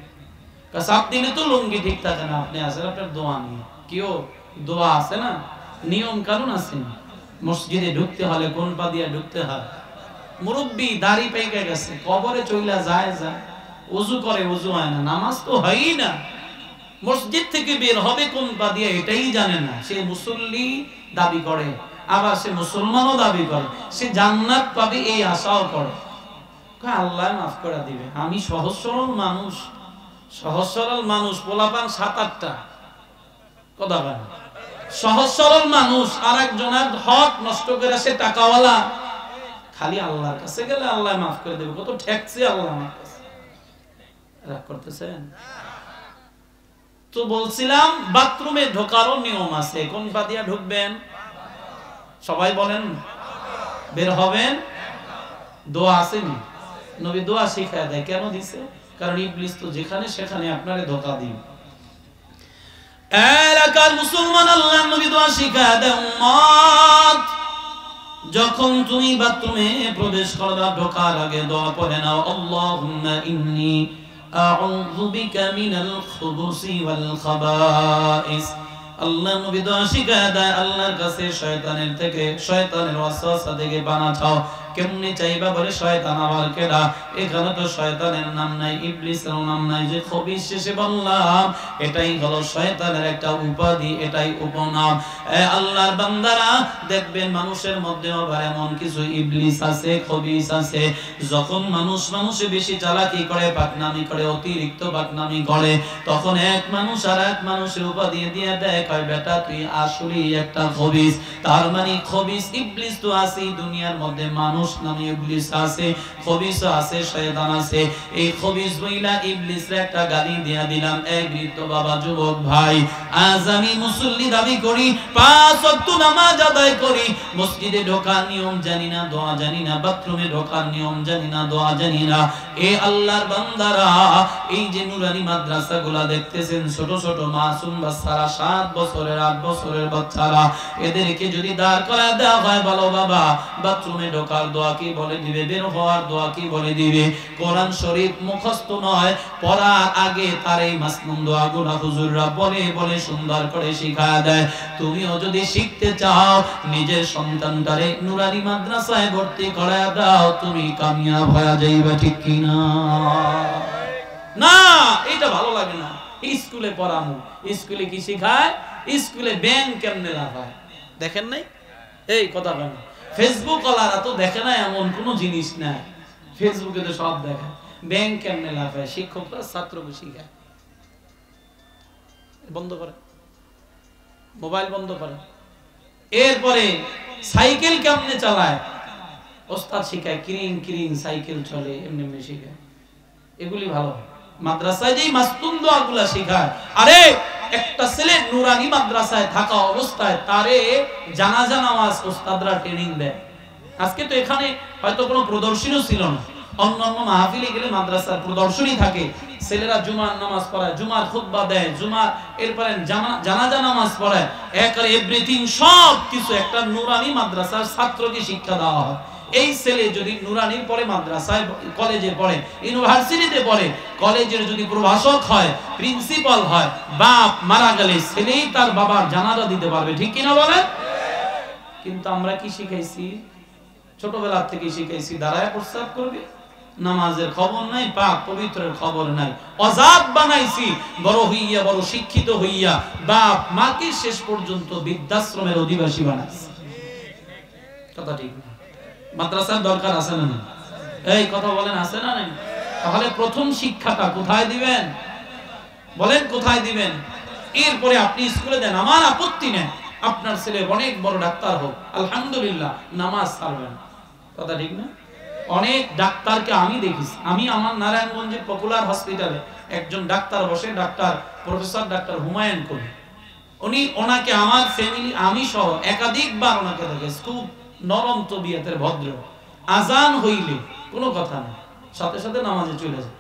চাপ দিলে তো লুঙ্গি ঠিক থাকে না। আপনি আছেন আপনার দোয়া নিয়ে, কেউ দোয়া আছে না, নিয়ম কানুন আছে। মসজিদে ঢুকতে হলে কোন পা দিয়ে ঢুকতে হয়? মুরব্বী দাড়ি পেকে গেছে, কবরে চইলা যায় যায়, ওযু করে, ওযু হয় না, নামাজ তো হয়ই না, মসজিদ থেকে বের হবে কোন পা দিয়ে এটাই জানে না। সে মুসল্লি দাবি করে, আবার সে মুসলমানও দাবি করে, সে জান্নাত পাবে এই আশাও করে। আল্লাহ মাফ করে দিবে। আমি সহজ সরল মানুষ, সহজ সরল মানুষ, পোলাপান 7-8টা কথা বলে, সহজ সরল মানুষ, আর একজনের হক নষ্ট করে সে টাকাওয়ালা। খালি আল্লাহর কাছে গেলে আল্লাহ মাফ করে দেবে। কত ঠেকছে আল্লাহ আমার কাছে। রাগ করতেছেন তো? বলছিলাম বাথরুমে ঢোকারও নিয়ম আছে। কোন পা দিয়া ঢুকবেন? সবাই বলেন। বের হবেন দোয়া আসেনি? নবী দোয়া শিখায় দেয়। কেন দিছে? কারণ ইবলিস তো যেখানে সেখানে আপনারে ধোঁকা দিবে। এলাকার মুসলমান, আল্লাহর নবী দোয়া শিখায় দেয়, উম্মত যখন তুমি বাথরুমে প্রবেশ করবা ঢোকার আগে দোয়া পড়ে নাও, আল্লাহুম্মা ইন্নী আউযু বিকা মিনাল খুবুসি ওয়াল খাবাইস। আল্লাহ নবী দোয়া শিখায় দেয়, আল্লাহর কাছে শয়তানের থেকে, শয়তানের ওয়াসওয়াসা থেকে পানা চাও। কেমনে চাইবা? বলে শয়তান আবার কেডা? এখানে তো শয়তানের নাম নাই, ইবলিসের নাম নাই, যে খবিস শেষে বললাম এটাই হলো শয়তানের একটা উপাধি, এটাই উপনাম। আল্লাহর বান্দারা দেখবেন মানুষের মধ্যে আবার এমন কিছু ইবলিস আছে, খবিস আছে। যখন মানুষে বেশি চালাকি করে, পাকনামি করে, অতিরিক্ত পাকনামি করে, তখন এক মানুষ আর এক মানুষের উপাধি দিয়ে দেয়, কয় বেটা তুই আসলেই একটা খবিস। তার মানে খবিস ইবলিস তো আছে দুনিয়ার মধ্যে, মানুষ নামে ইবলিস আছে, খবিস আছে, শয়তান আছে। এই খবিস বইলা ইবলিসের একটা গালি দিয়া দিলাম। এক বৃদ্ধ বাবা, যুবক ভাই, আজ আমি মুসল্লি দাবি করি, 5 ওয়াক্ত নামাজ আদায় করি, মসজিদে ঢোকার নিয়ম জানি না, দোয়া জানি না, বাথরুমে ঢোকার নিয়ম জানি না, দোয়া জানি না। এ আল্লাহর বান্দারা, এই যে নুরানি মাদ্রাসাগুলা দেখতেছেন, ছোট ছোট মাসুম বাচ্চারা, 7 বছরের 8 বছরের বাচ্চারা, এদেরকে যদি দাঁড় করা দেওয়া হয়, বলো বাবা বাথরুমে ঢোকার দোয়া কি বলে দিবে, বের হওয়ার দোয়া কি বলে দিবে। কোরআন শরীফ মুখস্থ নয়, পড়ার আগে তার এই মাসনুন দোয়াগুলো হুজুররা বলে বলে সুন্দর করে শিখায় দেয়। তুমিও যদি শিখতে চাও, নিজের সন্তানটারে নুরানি মাদ্রাসায় ভর্তি করায় দাও, তুমি কামিয়াব হয়ে যাইবা, ঠিক কি না? না, এটা ভালো লাগে না। স্কুলে পড়ানো, স্কুলে কি শিখায়? স্কুলে ব্যাংক কেমনে লাফায় দেখেন নাই? এই কথা বলেন। ফেসবুক ওয়ালারা তো দেখে না এমন কোন জিনিস নাই, ফেসবুকে তো সব দেখায়। ব্যাংক কেমনে লাফায় শিক্ষকরা ছাত্রকে শিখায়। বন্ধ করে, মোবাইল বন্ধ করে। এরপরে সাইকেল কেমনে চালায় ওস্তাদ শিখায়, কিরিং কিরিং সাইকেল চলে, এমনি এমনি শিখায়। এগুলি ভালো। মাদ্রাসায় যেই মাসনুন দোয়াগুলা শিখায়, আরে একটা ছেলে নুরানি মাদ্রাসায় থাকা অবস্থায় তারে জানাজা নামাজ ওস্তাদরা ট্রেনিং দেয়। আজকে তো এখানে হয়তো কোনো প্রদর্শনীও ছিল না, অন্যান্য মাহফিলে গেলে মাদ্রাসার প্রদর্শনী থাকে, ছেলেরা জুমার নামাজ পড়ায়, জুমার খুতবা দেয়, জুমার এরপরে জানাজা নামাজ পড়ায়, এভরিথিং সব কিছু একটা নুরানি মাদ্রাসার ছাত্রকে শিক্ষা দেওয়া হয়। এই ছেলে যদি নুরানির পরে মাদ্রাসায় কলেজে পড়ে, ইউনিভার্সিটিতে পড়ে, কলেজের যদি প্রভাষক হয়, প্রিন্সিপাল হয়, বাপ মারা গেলে ছেলেই তার বাবার জানাজা দিতে পারবে, ঠিক কিনা বলেন? কিন্তু আমরা কি শিখাইছি? ছোটবেলা থেকে শিখাইছি দাঁড়ায় প্রস্তাব করবে, নামাজের খবর নাই, পাক পবিত্রের খবর নাই, অজাত বানাইছি। বড় হইয়া, বড় শিক্ষিত হইয়া বাপ মাকে শেষ পর্যন্ত বৃদ্ধাশ্রমের অধিবাসী বানাইছি। কথা ঠিক না? মাদ্রাসার দরকার আছে না? এই কথা বলেন, আছে না? নাই? তাহলে প্রথম শিক্ষাটা কোথায় দিবেন? বলেন কোথায় দিবেন? এরপরে আপনি স্কুলে দেন, আমার আপত্তি নেই, আপনার ছেলে অনেক বড় ডাক্তার হোক, আলহামদুলিল্লাহ, নামাজ ছাড়বেন। কথা ঠিক না? অনেক ডাক্তারকে আমি দেখেছি, আমি আমার নারায়ণগঞ্জে পপুলার হসপিটালে একজন ডাক্তার বসে, ডাক্তার প্রফেসর ডাক্তার হুমায়ুন কবি, ওনাকে আমার ফ্যামিলি, আমি সহ একাধিকবার ওনাকে দেখেছি। খুব নরম তবিয়তের ভদ্র, আজান হইলে কোনো কথা নেই, সাথে সাথে নামাজে চলে যায়।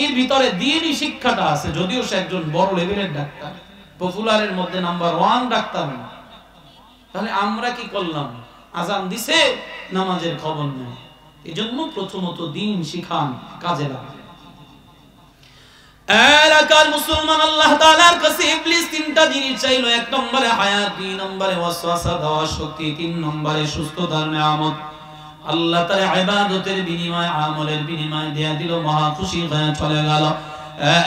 এর ভিতরে দ্বীনি শিক্ষাটা আছে, যদিও সে একজন বড় লেভেলের ডাক্তার, পপুলারের মধ্যে নাম্বার 1 ডাক্তার না। তাহলে আমরা কি করলাম? আজান দিছে, নামাজের খবর নেই। এই জন্য প্রথমত দ্বীন শিখান, কাজে লাগান। এলাকার মুসলমান, আল্লাহ তাআলার কাছে ইবলিস তিনটা জিনিস চাইলো। 1 নম্বরে হায়াত, 2 নম্বরে ওয়াসওয়াসা দেওয়ার শক্তি, 3 নম্বরে সুস্থতার নিয়ামত। আল্লাহ তাআলা ইবাদতের বিনিময়ে, আমলের বিনিময়ে দেয়া দিল, মহা খুশি হয়ে চলে গেল।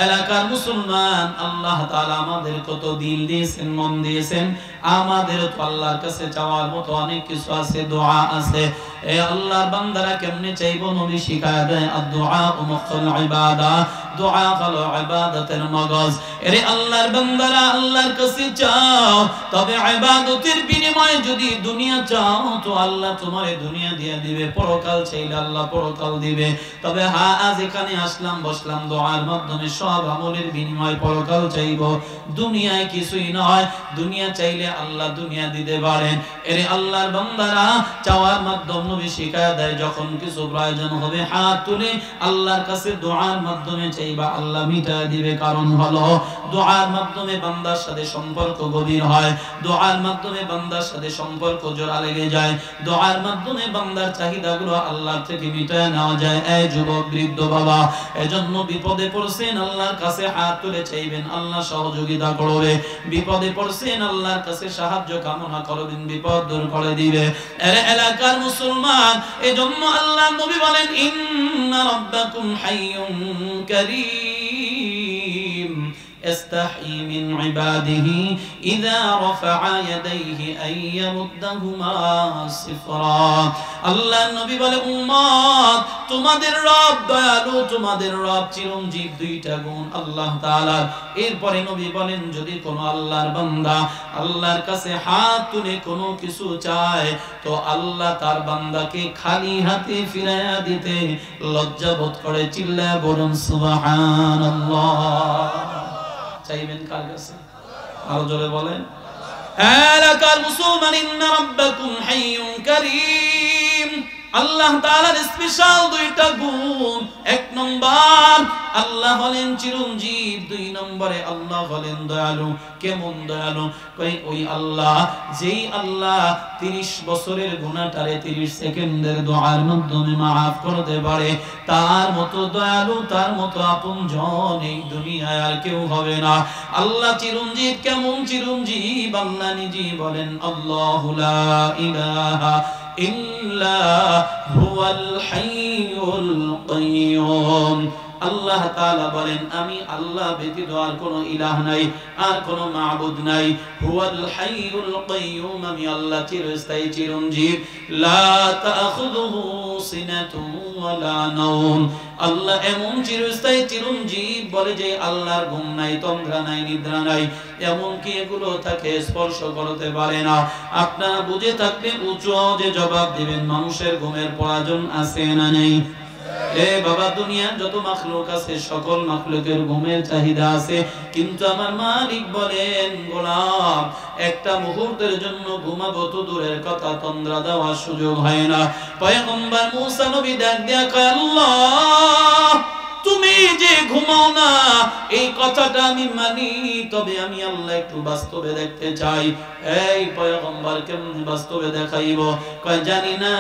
এলাকার মুসলমান, আল্লাহ তাআলা আমাদের কত দিল দিয়েছেন, মন দিয়েছেন, আমাদের তো আল্লাহর কাছে চাওয়ার মতো অনেক কিছু আছে, দোয়া আছে। এ আল্লাহর বান্দারা কেমনে চাইবো? নবী শিখায় দেয়, আদ-দুআ মুখুল ইবাদা, দোয়া হলো ইবাদতের মগজ। এরে আল্লাহর বান্দারা, আল্লাহর কাছে চাও, তবে ইবাদতের বিনিময়ে যদি দুনিয়া চাও তো আল্লাহ তোমারে দুনিয়া দিয়ে দিবে, পরকাল চাইলে আল্লাহ পরকাল দিবে। তবে হ্যাঁ, আজ এখানে আসলাম, বসলাম, দোয়ার মাধ্যমে সব আমলের বিনিময় পরকাল চাইবো, দুনিয়ায় কিছুই নয়। দুনিয়া চাইলে আল্লাহ দুনিয়া দিতে পারেন। এরে আল্লাহর বান্দারা, চাওয়ার মাধ্যম নবী শিখায়া দেয়, যখন কিছু প্রয়োজন হবে হাত তুলে আল্লাহর কাছে দোয়ার মাধ্যমে চাইবা, আল্লাহ মিটায় দিবে। কারণ হলো দোয়ার মাধ্যমে বান্দার সাথে সম্পর্ক গভীর হয়, দোয়ার মাধ্যমে বান্দার সাথে সম্পর্ক জোড়া লেগে যায়, দোয়ার মাধ্যমে বান্দার চাহিদাগুলো আল্লাহর থেকে মিটায় নেওয়া যায়। এই যুবক, বৃদ্ধ বাবা, এজন্য বিপদে পড়ছেন, আল্লাহর কাছে হাত তুলে চাইবেন, আল্লাহ সহযোগিতা করবে। বিপদে পড়ছেন, আল্লাহর কাছে সাহায্য কামনা করবেন, বিপদ দূর করে দিবে। এর এলাকার মুসলমান, এজন্য আল্লাহ নবী বলেন, ইন্না রাব্বাকুম হাইয়ুন কারীম يستحي من عباده إذا رفع يديه أن يردهما صفرا। আল্লাহ নবী বলে, উম্মত, তোমাদের রব দয়ালু, তোমাদের রব চিরঞ্জীব, 2টা গুণ আল্লাহ তাআলার। এরপরে নবী বলেন, যদি কোন আল্লাহর বান্দা আল্লাহর কাছে হাত তুলে কোনো কিছু চায় তো আল্লাহ তার বান্দাকে খালি হাতে ফিরাইয়া দিতে লজ্জা বোধ করে। চিল্লায় বলুন সুবহানাল্লাহ। চাইবেন কার কাছে? আরো জোরে বলেন। এলাকার মুসলমান, ইন্না রাব্বাকুম হাইয়ুন কারীম, আল্লাহ তাআলার স্পেশাল 2টা গুণ। 1 নম্বর, আল্লাহ হলেন চিরঞ্জীব, 2 নম্বরে আল্লাহ হলেন দয়ালু। কেমন দয়ালু? ওই আল্লাহ, যেই আল্লাহ 30 বছরের গুনাহটারে 30 সেকেন্ডের দোয়ার মাধ্যমে maaf করতে পারে, তার মতো দয়ালু, তার মতো আপনজন এই দুনিয়ায় আর কেউ হবে না। আল্লাহ চিরঞ্জীব। কেমন চিরঞ্জীব? আল্লাহ নিজেই বলেন, আল্লাহু লা ইলাহা ইল্লা হুয়াল হাইয়ুল কাইয়্যুম। আল্লাহ তাআলা বলেন, আমি আল্লাহ ব্যতীত আর কোনো ইলাহ নাই, আর কোনো মাবুদ নাই। হুয়াল হাইয়ুল কাইয়্যুম, আমি আল্লাহ চিরস্থায়ী, চিরঞ্জীব। লা তাখুযুহু সিনাতুন ওয়ালা নাওম, আল্লাহ এমন চিরস্থায়ী, চিরঞ্জীব বলে যে আল্লাহর ঘুম নাই, তন্দ্রা নাই, নিদ্রা নাই, এমনকি এগুলো তাকে স্পর্শ করতে পারে না। আপনারা বুঝে থাকলে উঁচু যে জবাব দিবেন, মানুষের ঘুমের প্রয়োজন আছে না নেই? এ বাবা দুনিয়ার যত মাখলুক আছে সকল মাখলুকের ঘুমের চাহিদা আছে, কিন্তু আমার মালিক বলেন গোলাম একটা মুহূর্তের জন্য ঘুমাবো তো দূরের কথা তন্দ্রা দেওয়ার সুযোগ হয় না। পয়গম্বর মুসা নবী ডাক দিয়া কয় আল্লাহ তুমি যে ঘুমাও না এই কথাটা আমি মানি, তবে আমি আল্লাহ একটু বাস্তবে দেখতে চাই। এই পয়গম্বর কেমন বাস্তবে দেখাইব? কয় জানি না,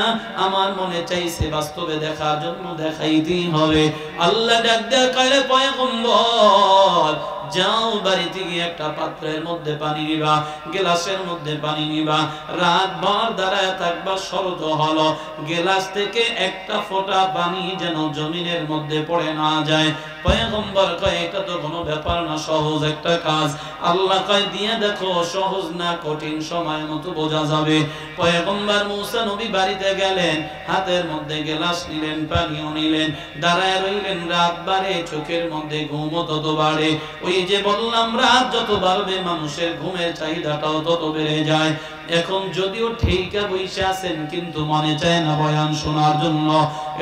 আমার মনে চাইছে বাস্তবে দেখার জন্য দেখাইতেই হবে। আল্লাহ ডাক দেয়া কয় পয়গম্বর যাও বাড়িতে গিয়ে একটা পাত্রের মধ্যে পানি নিবা, গ্লাসের মধ্যে পানি নিবা, রাত ভর দাঁড়ায় থাকবা, শর্ত হলো গ্লাস থেকে একটা ফোঁটা পানি যেন জমিনের মধ্যে পড়ে না যায়। পয়গম্বর কয় এটা তো কোনো ব্যাপার না, সহজ একটা কাজ। আল্লাহ কয় দিয়ে দেখো সহজ না কঠিন, সময় মতো বোঝা যাবে। পয়গম্বর মুসা নবী বাড়িতে গেলেন, হাতের মধ্যে গ্লাস নিলেন, পানিও নিলেন, দাঁড়ায় রইলেন। রাত বাড়ে, চোখের মধ্যে ঘুমও তত বাড়ে। ওই যে বললাম রাত যত বাড়বে মানুষের ঘুমের চাহিদাটাও তত বেড়ে যায়। এখন যদিও ঠিকা বইসা আছেন কিন্তু মনে চায় না বয়ান শোনার জন্য।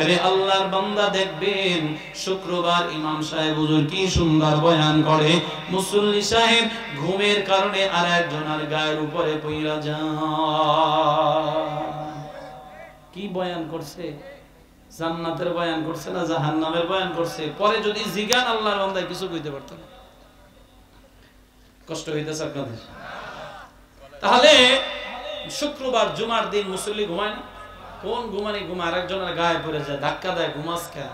এরে আল্লাহর বান্দা দেখবেন শুক্রবার ইমাম সাহেব হুজুর কি সুন্দর বয়ান করে, মুসল্লি সাহেব ঘুমের কারণে আর একজনের গায়ের উপরে পইরা যায়। কি বয়ান করছে? জান্নাতের বয়ান করছে না জাহান্নামের বয়ান করছে? পরে যদি জিগান আল্লাহর বান্দা কিছু কইতে পারত না। কষ্ট হইতেছে আপনাদের? তাহলে শুক্রবার জুমার দিন মুসল্লি ঘুমায় না? কোন ঘুমানি ঘুমা আরেকজনের গায়ে পড়ে যায়, ধাক্কা দেয়, ঘুমাস খা।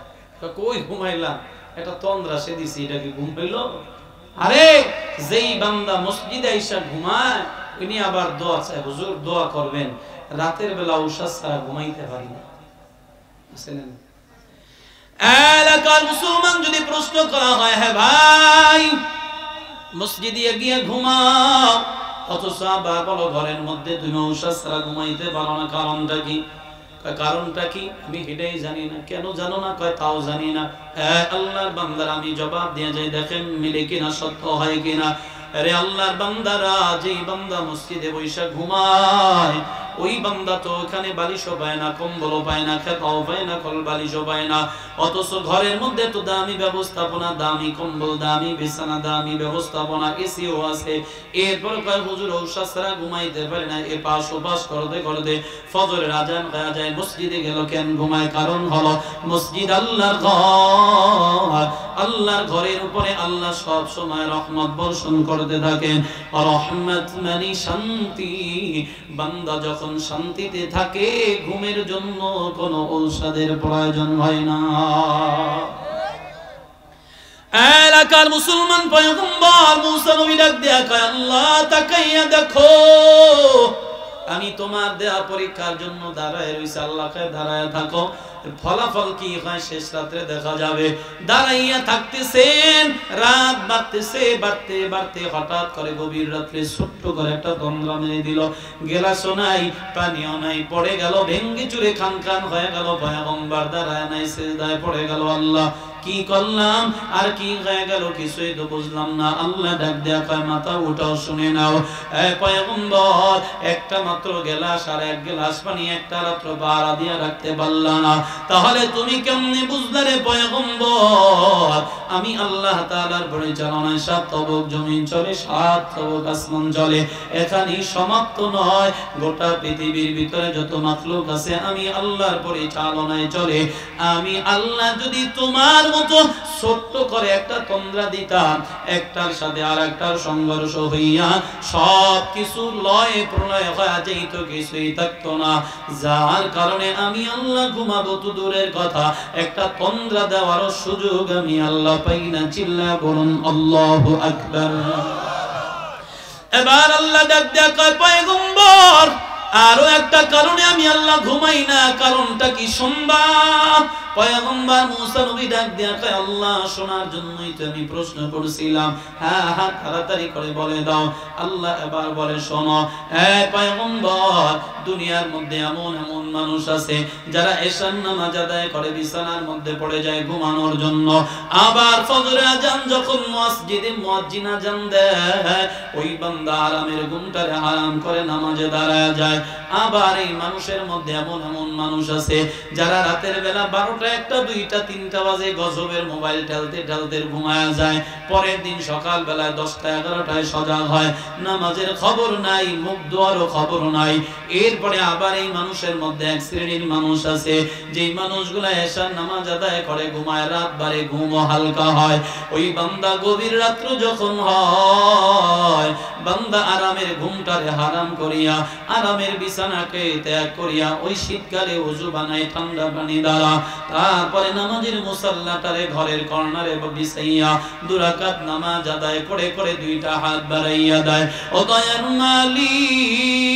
কই ঘুমাইলাম, এটা তন্দ্রা সে দিছি, এটা কি ঘুম হইল? আরে যেই বান্দা মসজিদে আইসা ঘুমায় উনি আবার দোয়া চায়, হুজুর দোয়া করবেন, রাতের বেলা উশাস ছাড়া ঘুমাইতে পারি না। এলাকার মুসলমান যদি প্রশ্ন করা হয়, হ্যাঁ ভাই মসজিদে গিয়ে ঘুমাও, অথচ আবার বলো ঘরের মধ্যে তুমি উশাস ছাড়া ঘুমাইতে পারো না, কারণটা কি? কারণটা কি আমি এটাই জানি না। কেন জানো না? কয় তাও জানি না। আল্লাহর বান্দারা আমি জবাব দিয়ে যাই, দেখেন মিলে কিনা, সত্য হয় কিনা। আরে আল্লাহর বান্দারা, যেই বান্দা মসজিদে বৈশা ঘুমায় ওই বান্দা তো ওখানে বালিশও পায় না, কম্বলও পায় না, খেতাও পায় না, কল বালিশও পায় না, অথচ ঘরের মধ্যে তো দামি ব্যবস্থাপনা, দামি কম্বল, দামি বিছানা, দামি ব্যবস্থাপনা, এসিও আছে। এরপর কয় হুজুর ঔষধ ছাড়া ঘুমাইতে পারে না। এ পাশ ওপাশ করতে করতে ফজরের আজান হয়ে যায়, মসজিদে গেল কেন ঘুমায়? কারণ হলো মসজিদ আল্লাহর ঘর, আল্লাহর ঘরের উপরে আল্লাহ সব সময় রহমত বর্ষণ করতে থাকেন। রহমত মানে শান্তি। বান্দা যখন শান্তিতে থাকে ঘুমের জন্য কোনো ঔষধের প্রয়োজন হয় না। এলাকার মুসলমান পয়গম্বর মুসা নবী ডাক দিয়া কয় আল্লাহ তাকাইয়া দেখো, আমি তোমার দেয়া পরীক্ষার জন্য দাঁড়ায় রইছি। আল্লাহকে দাঁড়ায় থাকো, ফলাফল কি হয় শেষ রাত্রে দেখা যাবে। দাঁড়াইয়া থাকতেছেন, রাত বাড়তেছে, বাড়তে বাড়তে হঠাৎ করে গভীর রাত্রে ছোট্ট করে একটা তন্দ্রা মেরে দিল। গেলাসও নাই, পানিও নাই, পড়ে গেল, ভেঙ্গে চুরে খান খান হয়ে গেল। পয়গম্বর দাঁড়ায় নাই, সিজদায় পড়ে গেল। আল্লাহ কি করলাম আর কি হয়ে গেল কিছুই তো বুঝলাম না। আল্লাহ ডাক দেয়া কয় মাথা উঠাও, শুনে নাও। পয়গম্বর একটা মাত্র গেলাস আর এক গেলাস পানি একটা রাত্র বাড়া দিয়া রাখতে পারলা না, তাহলে তুমি কেমনে বুঝলে রে পয়গম্বর? আমি আল্লাহ তাআলার পরিচালনায় 7 তবক জমিন চলে, 7 তবক আসমান চলে। এখানেই সমাপ্ত নয়, গোটা পৃথিবীর ভিতরে যত মাখলুক আছে আমি আল্লাহর পরিচালনায় চলে। আমি আল্লাহ যদি তোমার মতো ছোট্ট করে একটা তন্দ্রা দিতাম, একটার সাথে আর একটার সংঘর্ষ হইয়া সব কিছু লয়ে প্রলয় হয়ে যেত, কিছুই থাকতো না। যার কারণে আমি আল্লাহ ঘুমাবো তো দূরের কথা, একটা তন্দ্রা দেওয়ারও সুযোগ আমি আল্লাহ পাই না। চিল্লা বলুন আল্লাহু আকবার। এবার আল্লাহ ডাক দেয়া কয় পয়গম্বর আরো একটা কারণে আমি আল্লাহ ঘুমাই না, কারণটা কি শুনবা? পয়গম্বর মুসা নবী ডাক দিয়া কয় আল্লাহ শোনার জন্যই তো আমি প্রশ্ন করছিলাম। হ্যাঁ হ্যাঁ তাড়াতাড়ি করে বলে দাও। আল্লাহ এবার বলে শোনো, পয়গম্বর দুনিয়ার মধ্যে এমন এমন মানুষ আছে যারা এশার নামাজ আদায় করে বিছানার মধ্যে পড়ে যায় ঘুমানোর জন্য, আবার ফজরের আজান যখন মসজিদে মুয়াজ্জিন আজান দেয় ওই বান্দা আরামের ঘুমটারে হারাম করে নামাজে দাঁড়ায় যায়। আবার এই মানুষের মধ্যে এমন এমন মানুষ আছে যারা রাতের বেলা 12টা 1টা 2টা 3টা বাজে গজবের মোবাইল ঠেলতে ঠেলতে ঘুমায়া যায়, পরের দিন সকাল বেলায় 10টা 11টায় সজাগ হয়, নামাজের খবর নাই, মুখ ধোয়ারও খবর নাই। এরপরে আবার এই মানুষের মধ্যে এক শ্রেণীর মানুষ আছে যেই মানুষগুলা এশার নামাজ আদায় করে ঘুমায়, রাত বারে ঘুমও হালকা হয়। ওই বান্দা গভীর রাত্র যখন হয়, বান্দা আরামের ঘুমটারে হারাম করিয়া আরামের বিছানাকে ত্যাগ করিয়া ওই শীতকালে ওযু বানায় ঠান্ডা পানি দ্বারা, তারপরে নামাজের মুসাল্লাটারে ঘরের কর্নারে বিছাইয়া 2 রাকাত নামাজ আদায় করে করে 2টা হাত বাড়াইয়া দেয়। ও দয়ার মালিক,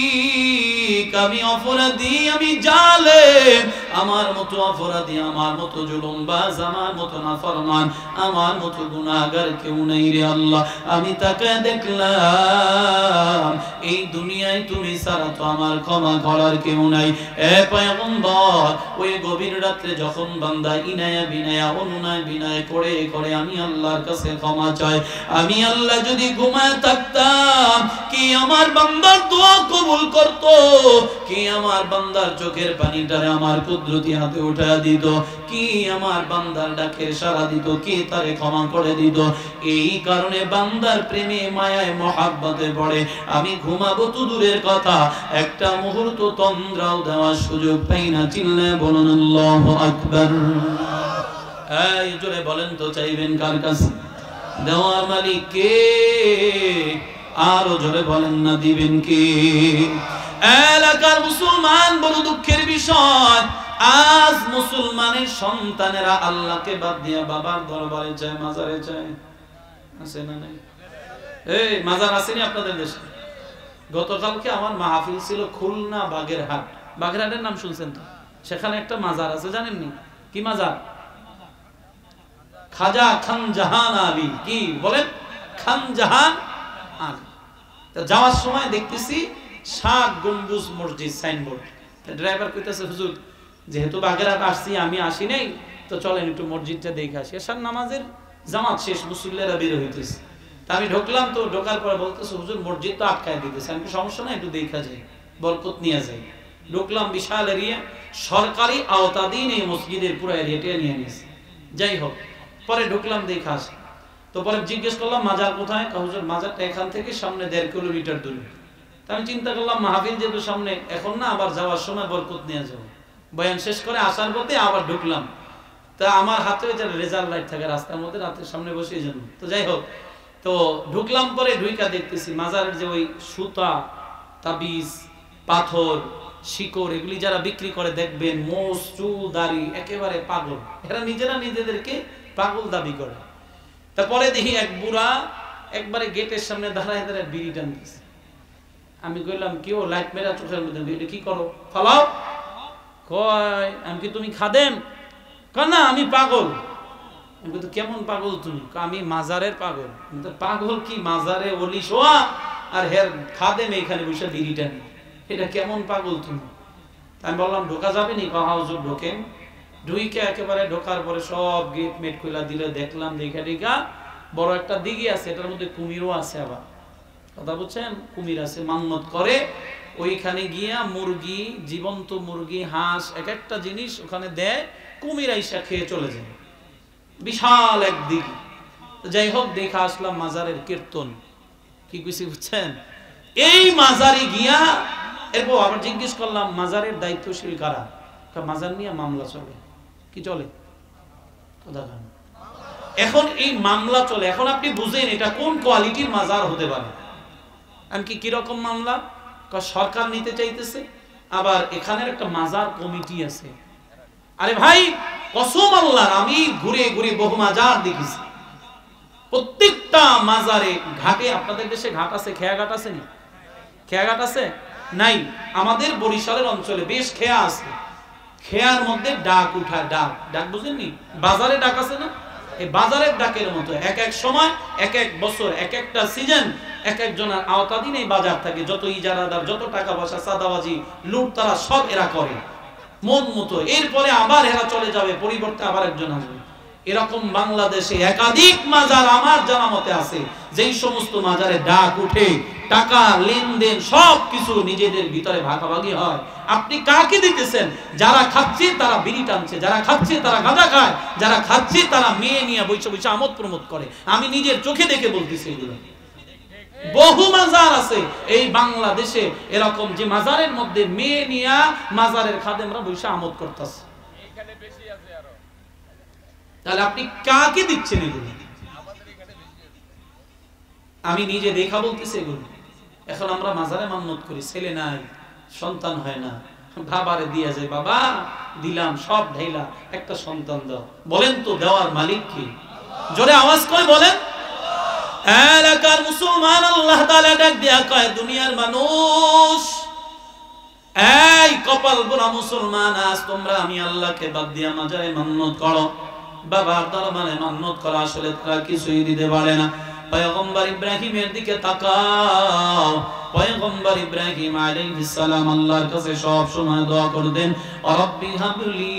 আমি অপরাধী, আমি জালেম, আমার মতো অপরাধী, আমার মতো জুলুমবাজ, আমার মতো নাফরমান, আমার মতো গুনাহগার কেউ নেই রে আল্লাহ। আমি তাকে দেখলাম এই দুনিয়ায় তুমি ছাড়া তো আমার ক্ষমা করার কেউ নাই। এ পয়গম্বর, ওই গভীর রাত্রে যখন বান্দা ইনায়া বিনায়া অনুনয় বিনয় করে করে আমি আল্লাহর কাছে ক্ষমা চাই, আমি আল্লাহ যদি ঘুমায় থাকতাম কি আমার বান্দার দোয়া কবুল করত, কি আমার বান্দার চোখের পানিটারে আমার কুদরতি হাতে উঠায়া দিত, কি আমার বান্দার ডাকে সাড়া দিত, কি তারে ক্ষমা করে দিত। এই কারণে বান্দার প্রেমে মায়ায় মহাব্বতে পড়ে আমি ঘুমাবো তো দূরের কথা, একটা মুহূর্ত তন্দ্রাও দেওয়ার সুযোগ পাই না। চিল্লায় বলুন আল্লাহু আকবার। এই জোরে বলেন তো, চাইবেন কার কাছে? দেওয়ার মালিক কে? আরো জোরে বলেন না, দিবেন কে? এলাকার মুসলমান, বড় দুঃখের বিষয়, আজ মুসলমানের সন্তানেরা আল্লাহকে বাদ দিয়া বাবার দরবারে যায়, মাজারে যায়। আছে না নাই? এই মাজার আসেনি আপনাদের দেশে? গতকালকে আমার মাহফিল ছিল খুলনা বাগেরহাট। বাগেরহাটের নাম শুনছেন তো? সেখানে একটা মাজার আছে, জানেননি? কি মাজার? খাজা খান জাহান আলী। কি বলেন? খান জাহান আলী। যাওয়ার সময় দেখতেছি 7 গম্বুজ মসজিদ সাইনবোর্ড। ড্রাইভার কইতেছে, হুজুর যেহেতু বাগেরহাট আসছি, আমি আসি নাই, তো চলেন একটু মসজিদটা দেখে আসি। এশার নামাজের জামাত শেষ, মুসল্লিরা বের হইতেছে। তা আমি ঢুকলাম, তো ঢোকার পরে বলতেছে, হুজুর মসজিদ তো আটকায় দিতেছে। আমি সমস্যা নাই, একটু দেখা যাই, বরকত নিয়ে যাই। ঢুকলাম, বিশাল এরিয়া, সরকারি আওতাধীন এই মসজিদের পুরো এরিয়াটা নিয়ে নিয়েছে। যাই হোক, পরে ঢুকলাম, দেখা আসি। তো পরে জিজ্ঞেস করলাম মাজার কোথায়? হুজুর মাজারটা এখান থেকে সামনে 1.5 কিলোমিটার দূরে। তা আমি চিন্তা করলাম মাহফিল যেহেতু সামনে, এখন না আবার যাওয়ার সময় বরকত নিয়ে যাবো। বয়ান শেষ করে আসার পথে আবার ঢুকলাম। তা আমার হাতে যে রেজার লাইট থাকে রাস্তার মধ্যে, রাতের সামনে বসে এই জন্য। তো যাই হোক, তো ঢুকলাম, পরে ঢুইকা দেখতেছি মাজারের যে ওই সুতা, তাবিজ, পাথর, শিকড়, এগুলি যারা বিক্রি করে দেখবেন, মোষ, চুল, দাড়ি, একেবারে পাগল। এরা নিজেরা নিজেদেরকে পাগল দাবি করে। তারপরে দেখি এক বুড়া একবারে গেটের সামনে দাঁড়ায় দাঁড়ায় বিড়ি টানতেছে। আমি কইলাম, কি ও লাইট মেরা চোখের মধ্যে, এটা কি করো? ফালাও। কয়, আমি কি তুমি খাদেম? কয় না, আমি পাগল। আমি বলতে, কেমন পাগল তুমি? আমি মাজারের পাগল। পাগল কি মাজারে ওলি শোয়া আর হের খাদেম এইখানে বসে বিড়ি টানি, এটা কেমন পাগল তুমি? আমি বললাম, ঢোকা যাবে নি? কহা হুজুর ঢোকেন। ঢুইকে একেবারে ঢোকার পরে সব গেট মেট খুলা দিলে, দেখলাম দেখা বড় একটা দিঘি আছে, এটার মধ্যে কুমিরও আছে। আবার কথা বুঝছেন? কুমির আছে, মান্নত করে ওইখানে গিয়া মুরগি, জীবন্ত মুরগি, হাঁস, এক একটা জিনিস ওখানে দেয়, কুমির আইসা খেয়ে চলে যায়। বিশাল এক দিঘি। যাই হোক, দেখা আসলাম মাজারের কীর্তন। কি কইছি বুঝছেন? এই মাজারে গিয়া এরপর আবার জিজ্ঞেস করলাম, মাজারের দায়িত্বশীল কারা? মাজার নিয়ে মামলা চলে। কি চলে? এখন এই মামলা চলে। এখন আপনি বুঝেন এটা কোন কোয়ালিটির মাজার হতে পারে। এমনকি কিরকম মামলা? সরকার নিতে চাইতেছে, আবার এখানের একটা মাজার কমিটি আছে। আরে ভাই, কসম আল্লাহর, আমি ঘুরে ঘুরে বহু মাজার দেখেছি। প্রত্যেকটা মাজারে ঘাটে, আপনাদের দেশে ঘাট আছে, খেয়া ঘাট আছে না? খেয়া ঘাট আছে নাই? আমাদের বরিশালের অঞ্চলে বেশ খেয়া আছে। খেয়ার মধ্যে ডাক উঠায়, ডাক, ডাক বুঝেননি? বাজারে ডাক আছে না? এই বাজারের ডাকের মতো এক এক সময়, এক এক বছর, এক একটা সিজন, এক একজনের আওতাধীন এই বাজার থাকে। যত ইজারাদার, যত টাকা পয়সা, সাদাবাজি, লুট, তারা সব এরা করে মন মতো। এরপরে আবার এরা চলে যাবে, পরিবর্তে আবার একজন আসবে। এরকম বাংলাদেশে একাধিক মাজার আমার জানা মতে আছে, যেই সমস্ত মাজারে ডাক উঠে, টাকা লেনদেন সবকিছু নিজেদের ভিতরে ভাগাভাগি হয়। আপনি কাকে দিতেছেন? যারা খাচ্ছে তারা বিড়ি টানছে, যারা খাচ্ছে তারা গাঁজা খায়, যারা খাচ্ছে তারা মেয়ে নিয়ে বসে বসে আমোদ প্রমোদ করে। আমি নিজের চোখে দেখে বলতেছি এগুলো। বহু মাজার আছে এই বাংলাদেশে এরকম, যে মাজারের মধ্যে মেয়ে নিয়ে মাজারের খাদেমরা বসে আমোদ করতেছে। তাহলে আপনি কাকে দিচ্ছেন এগুলো? আমি নিজে দেখা বলতেছি এগুলো। এখন আমরা মাজারে মান্নত করি, ছেলে নাই, সন্তান হয় না, বাবারে দিয়ে যায়, বাবা দিলাম সব ঢাইলা, একটা সন্তান দাও। বলেন তো দেওয়ার মালিক কি? জোরে আওয়াজ করে বলেন। এলাকার মুসলমান আল্লাহ তাআলা ডাক দিয়া কয়, দুনিয়ার মানুষ, এই কপাল পোড়া মুসলমান, আজ তোমরা আমি আল্লাহকে বাদ দিয়া মাজারে মান্নত করো, বাবার দরবারে মান্নত করা আসলে তারা কিছুই দিতে পারে না। পয়গম্বর ইব্রাহিমের দিকে তাকাও, পয়গম্বর ইব্রাহিম আলাইহিস সালাম আল্লাহর কাছে সব সময় দোয়া করতেন, রব্বি হাবলি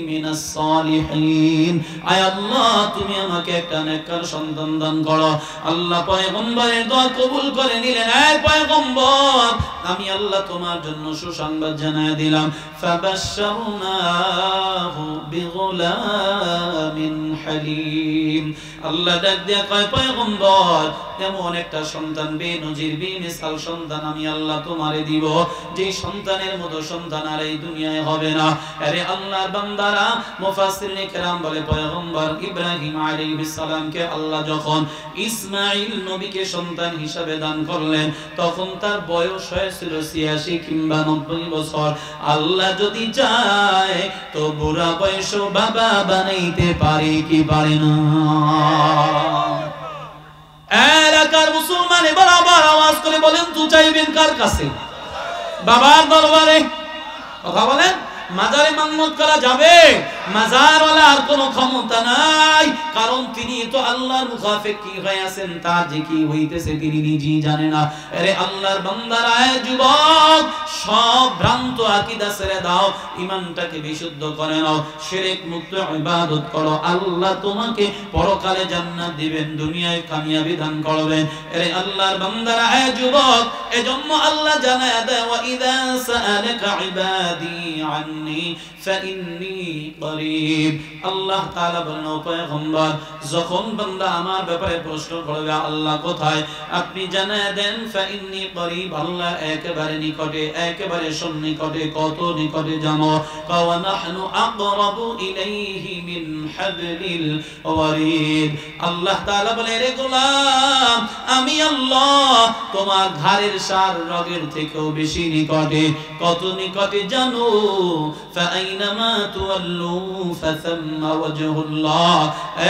মিনাস সালিহিন, আয় আল্লাহ তুমি আমাকে একটা নেককার সন্তান দান করো। আল্লাহ পয়গম্বরের দোয়া কবুল করে নিলেন। এই পয়গম্বর, আমি আল্লাহ তোমার জন্য সুসংবাদ জানায় দিলাম, ফাবাশশারনাহু বিগুলামিন হালিম। আল্লাহ ডাক দিয়া কয়, পয়গম্বর এমন একটা সন্তান, বেনজির বেমিসাল সন্তান আমি আল্লাহ তোমারে দিব, যে সন্তানের মতো সন্তান আর এই দুনিয়ায় হবে না। আরে আল্লাহর বান্দারা, মুফাসসিরিনে কেরাম বলে, পয়গম্বর ইব্রাহিম আলাইহিস সালামকে আল্লাহ যখন ইসমাঈল নবীকে সন্তান হিসাবে দান করলেন, তখন তার বয়স হয়েছিল ৮৬ কিংবা ৯০ বছর। আল্লাহ যদি চায় তো বুড়া বয়স বাবা বানাইতে পারে কি পারে না? এলাকার মুসলমান এবার আবার আওয়াজ করে বলেন তো চাইবেন কার কাছে? বাবার দরবারে। কথা বলেন। মাজারে মান্নত করা যাবে? মাজারওয়ালার কোনো ক্ষমতা নাই, কারণ তিনি তো আল্লাহর মুখাফেক্ষি হয়ে আছেন, তার যে কি হইতেছে তিনি নিজেই জানে না। আরে আল্লাহর বান্দারা, যুবক, সব ভ্রান্ত আকীদা ছেড়ে দাও, ঈমানটাকে বিশুদ্ধ করে নাও, শিরক মুক্ত ইবাদত করো। আল্লাহ তোমাকে পরকালে জান্নাত দিবেন, দুনিয়ায় কামিয়াবি দান করবেন। আরে আল্লাহর বান্দারা, যুবক, এজন্য আল্লাহ জানায় দেয়, ওয়া ইযা সাআলাকা ইবাদি আন্নী ফাইন্নী করিব। আল্লাহ তাআলা বলেন, ও পয়গম্বর, যখন বান্দা আমার ব্যাপারে প্রশ্ন করবে আল্লাহ কোথায়, আপনি জানায় দেন, ফাইন্নী করিব, আল্লাহ একেবারে নিকটে, একেবারে সন্নিকটে। কত নিকটে জানো? ওয়া নাহনু আকরাবু ইলাইহি মিন হাবলিল ওয়ারিদ। আল্লাহ তাআলা বলে, রে গোলাম, আমি আল্লাহ তোমার ঘাড়ের সার রগের থেকেও বেশি নিকটে। কত নিকটে জানো? ফাআইনামা তুওয়াল্লু ফাসাম্মা ওয়াজহুল্লাহ।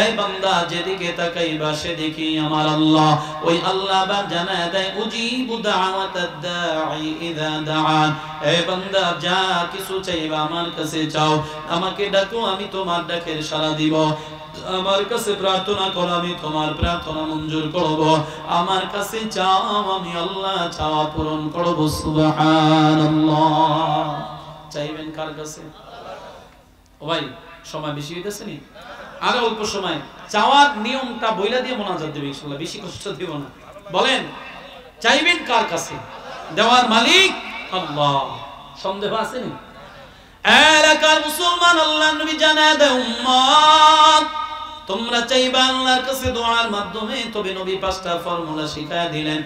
এই বান্দা, যেদিকে তাকাইবা সেদিকে আমার আল্লাহ। ওই আল্লাহ বা জানায় দেয়, উজিবু দাওয়াতাদ দাঈ ইযা দাআন। এই বান্দা, যা কিছু চাইবা আমার কাছে চাও, আমাকে ডাকো, আমি তোমার ডাকের সাড়া দিব। আমার কাছে প্রার্থনা করো, আমি তোমার প্রার্থনা মঞ্জুর করব। আমার কাছে চাও, আমি আল্লাহ চাওয়া পূরণ করব। সুবহানাল্লাহ। চাইবেন কার কাছে? ও ভাই, সময় বেশি হইতেছে নি? আর অল্প সময় চাওয়ার নিয়মটা বইলা দিয়ে মোনাজাত দেব ইনশাআল্লাহ, বেশি কষ্ট দিব না। বলেন, চাইবেন কার কাছে? দেওয়ার মালিক আল্লাহ। সন্দেহ আছে নি? এলাকার মুসলমান, আল্লাহর নবী জানায় দেয়, উম্মত, তোমরা চাইবা আল্লাহর কাছে দোয়ার মাধ্যমে। তবে নবী ৫টা ফর্মুলা শিখায় দিলেন।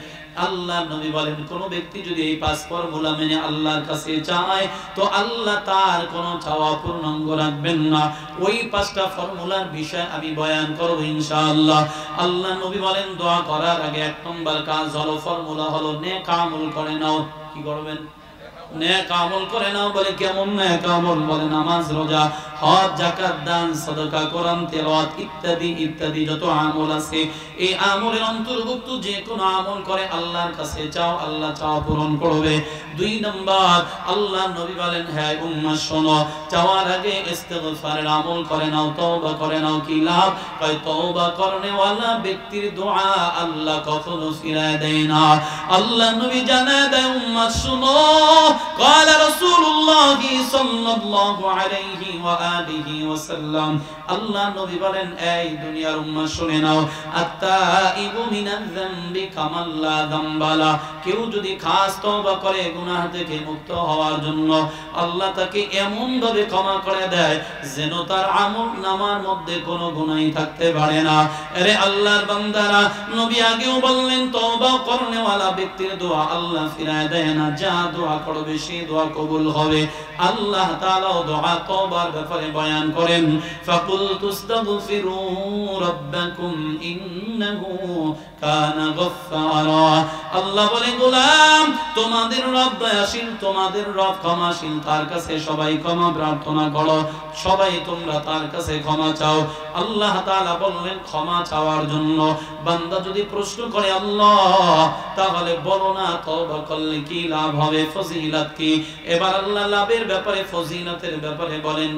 আল্লাহ নবী বলেন, কোন ব্যক্তি যদি এই ৫ ফর্মুলা মেনে আল্লাহর কাছে চায়, তো আল্লাহ তার কোনো চাওয়া পূর্ণাঙ্গ রাখবেন না। ওই ৫টা ফর্মুলার বিষয় আমি বয়ান করব ইনশাআল্লাহ। আল্লাহ নবী বলেন, দোয়া করার আগে ১ নম্বর কাজ হলো, ফর্মুলা হলো, নেক আমল করে নাও। কি করবেন? নেক আমল করে নাও। বলে কেমন নেক আমল? বলে নামাজ, রোজা, হজ, যাকাত, দান, সাদাকা, কোরআন তেলাওয়াত ইত্যাদি ইত্যাদি যত আমল আছে, এই আমলের অন্তর্ভুক্ত যে কোনো আমল করে আল্লাহর কাছে চাও, আল্লাহ চাওয়া পূরণ করবে। ২ নম্বর, আল্লাহ নবী বলেন, হ্যাঁ উম্মাহ শোনো, চাওয়ার আগে ইস্তিগফারের আমল করে নাও, তওবা করে নাও। কি লাভ? কয় তওবা করনেওয়ালা ব্যক্তির দোয়া আল্লাহ কখনো ফিরায় দেয় না। আল্লাহ নবী জানায় দেয়, উম্মাহ শোনো, قال رسول রাসূলুল্লাহ সাল্লাল্লাহু আলাইহি ওয়া আলিহি ওয়াসাল্লাম আল্লাহ নবী বলেন, এই দুনিয়ার উম্মাহ শুনে নাও, আত-তাইবু মিনাল যামবি কামাল লা যামবালা, কেউ যদি খাস তওবা করে গুনাহ থেকে মুক্ত হওয়ার জন্য আল্লাহ তাকে এমন ভাবে ক্ষমা করে দেয় যেন তার আমলনামার মধ্যে কোনো গুনাহই থাকতে পারে না। আরে আল্লাহর বান্দারা, নবী আগেও বললেন তওবা করনেওয়ালা ব্যক্তির দোয়া আল্লাহ ফিরায় দেয় না, যা দোয়া করবে সেই দোয়া কবুল হবে। আল্লাহ তাআলাও দোয়া তওবার ব্যাপারে বয়ান করেন, ফাকুলতু আস্তাগফিরু রাব্বাকুম ইন্নাহু কানা গফফারা। আল্লাহ বলে, গোলাম তোমাদের রব দয়াশীল, তোমাদের রব ক্ষমাশীল, তার কাছে সবাই ক্ষমা প্রার্থনা করো, সবাই তোমরা তার কাছে ক্ষমা চাও। আল্লাহ তাআলা বললেন ক্ষমা চাওয়ার জন্য। বান্দা যদি প্রশ্ন করে আল্লাহ তাহলে বলো না তওবা করলে কি লাভ হবে, ফজিলত কি? এবার আল্লাহ লাভের ব্যাপারে, ফজিলতের ব্যাপারে বলেন।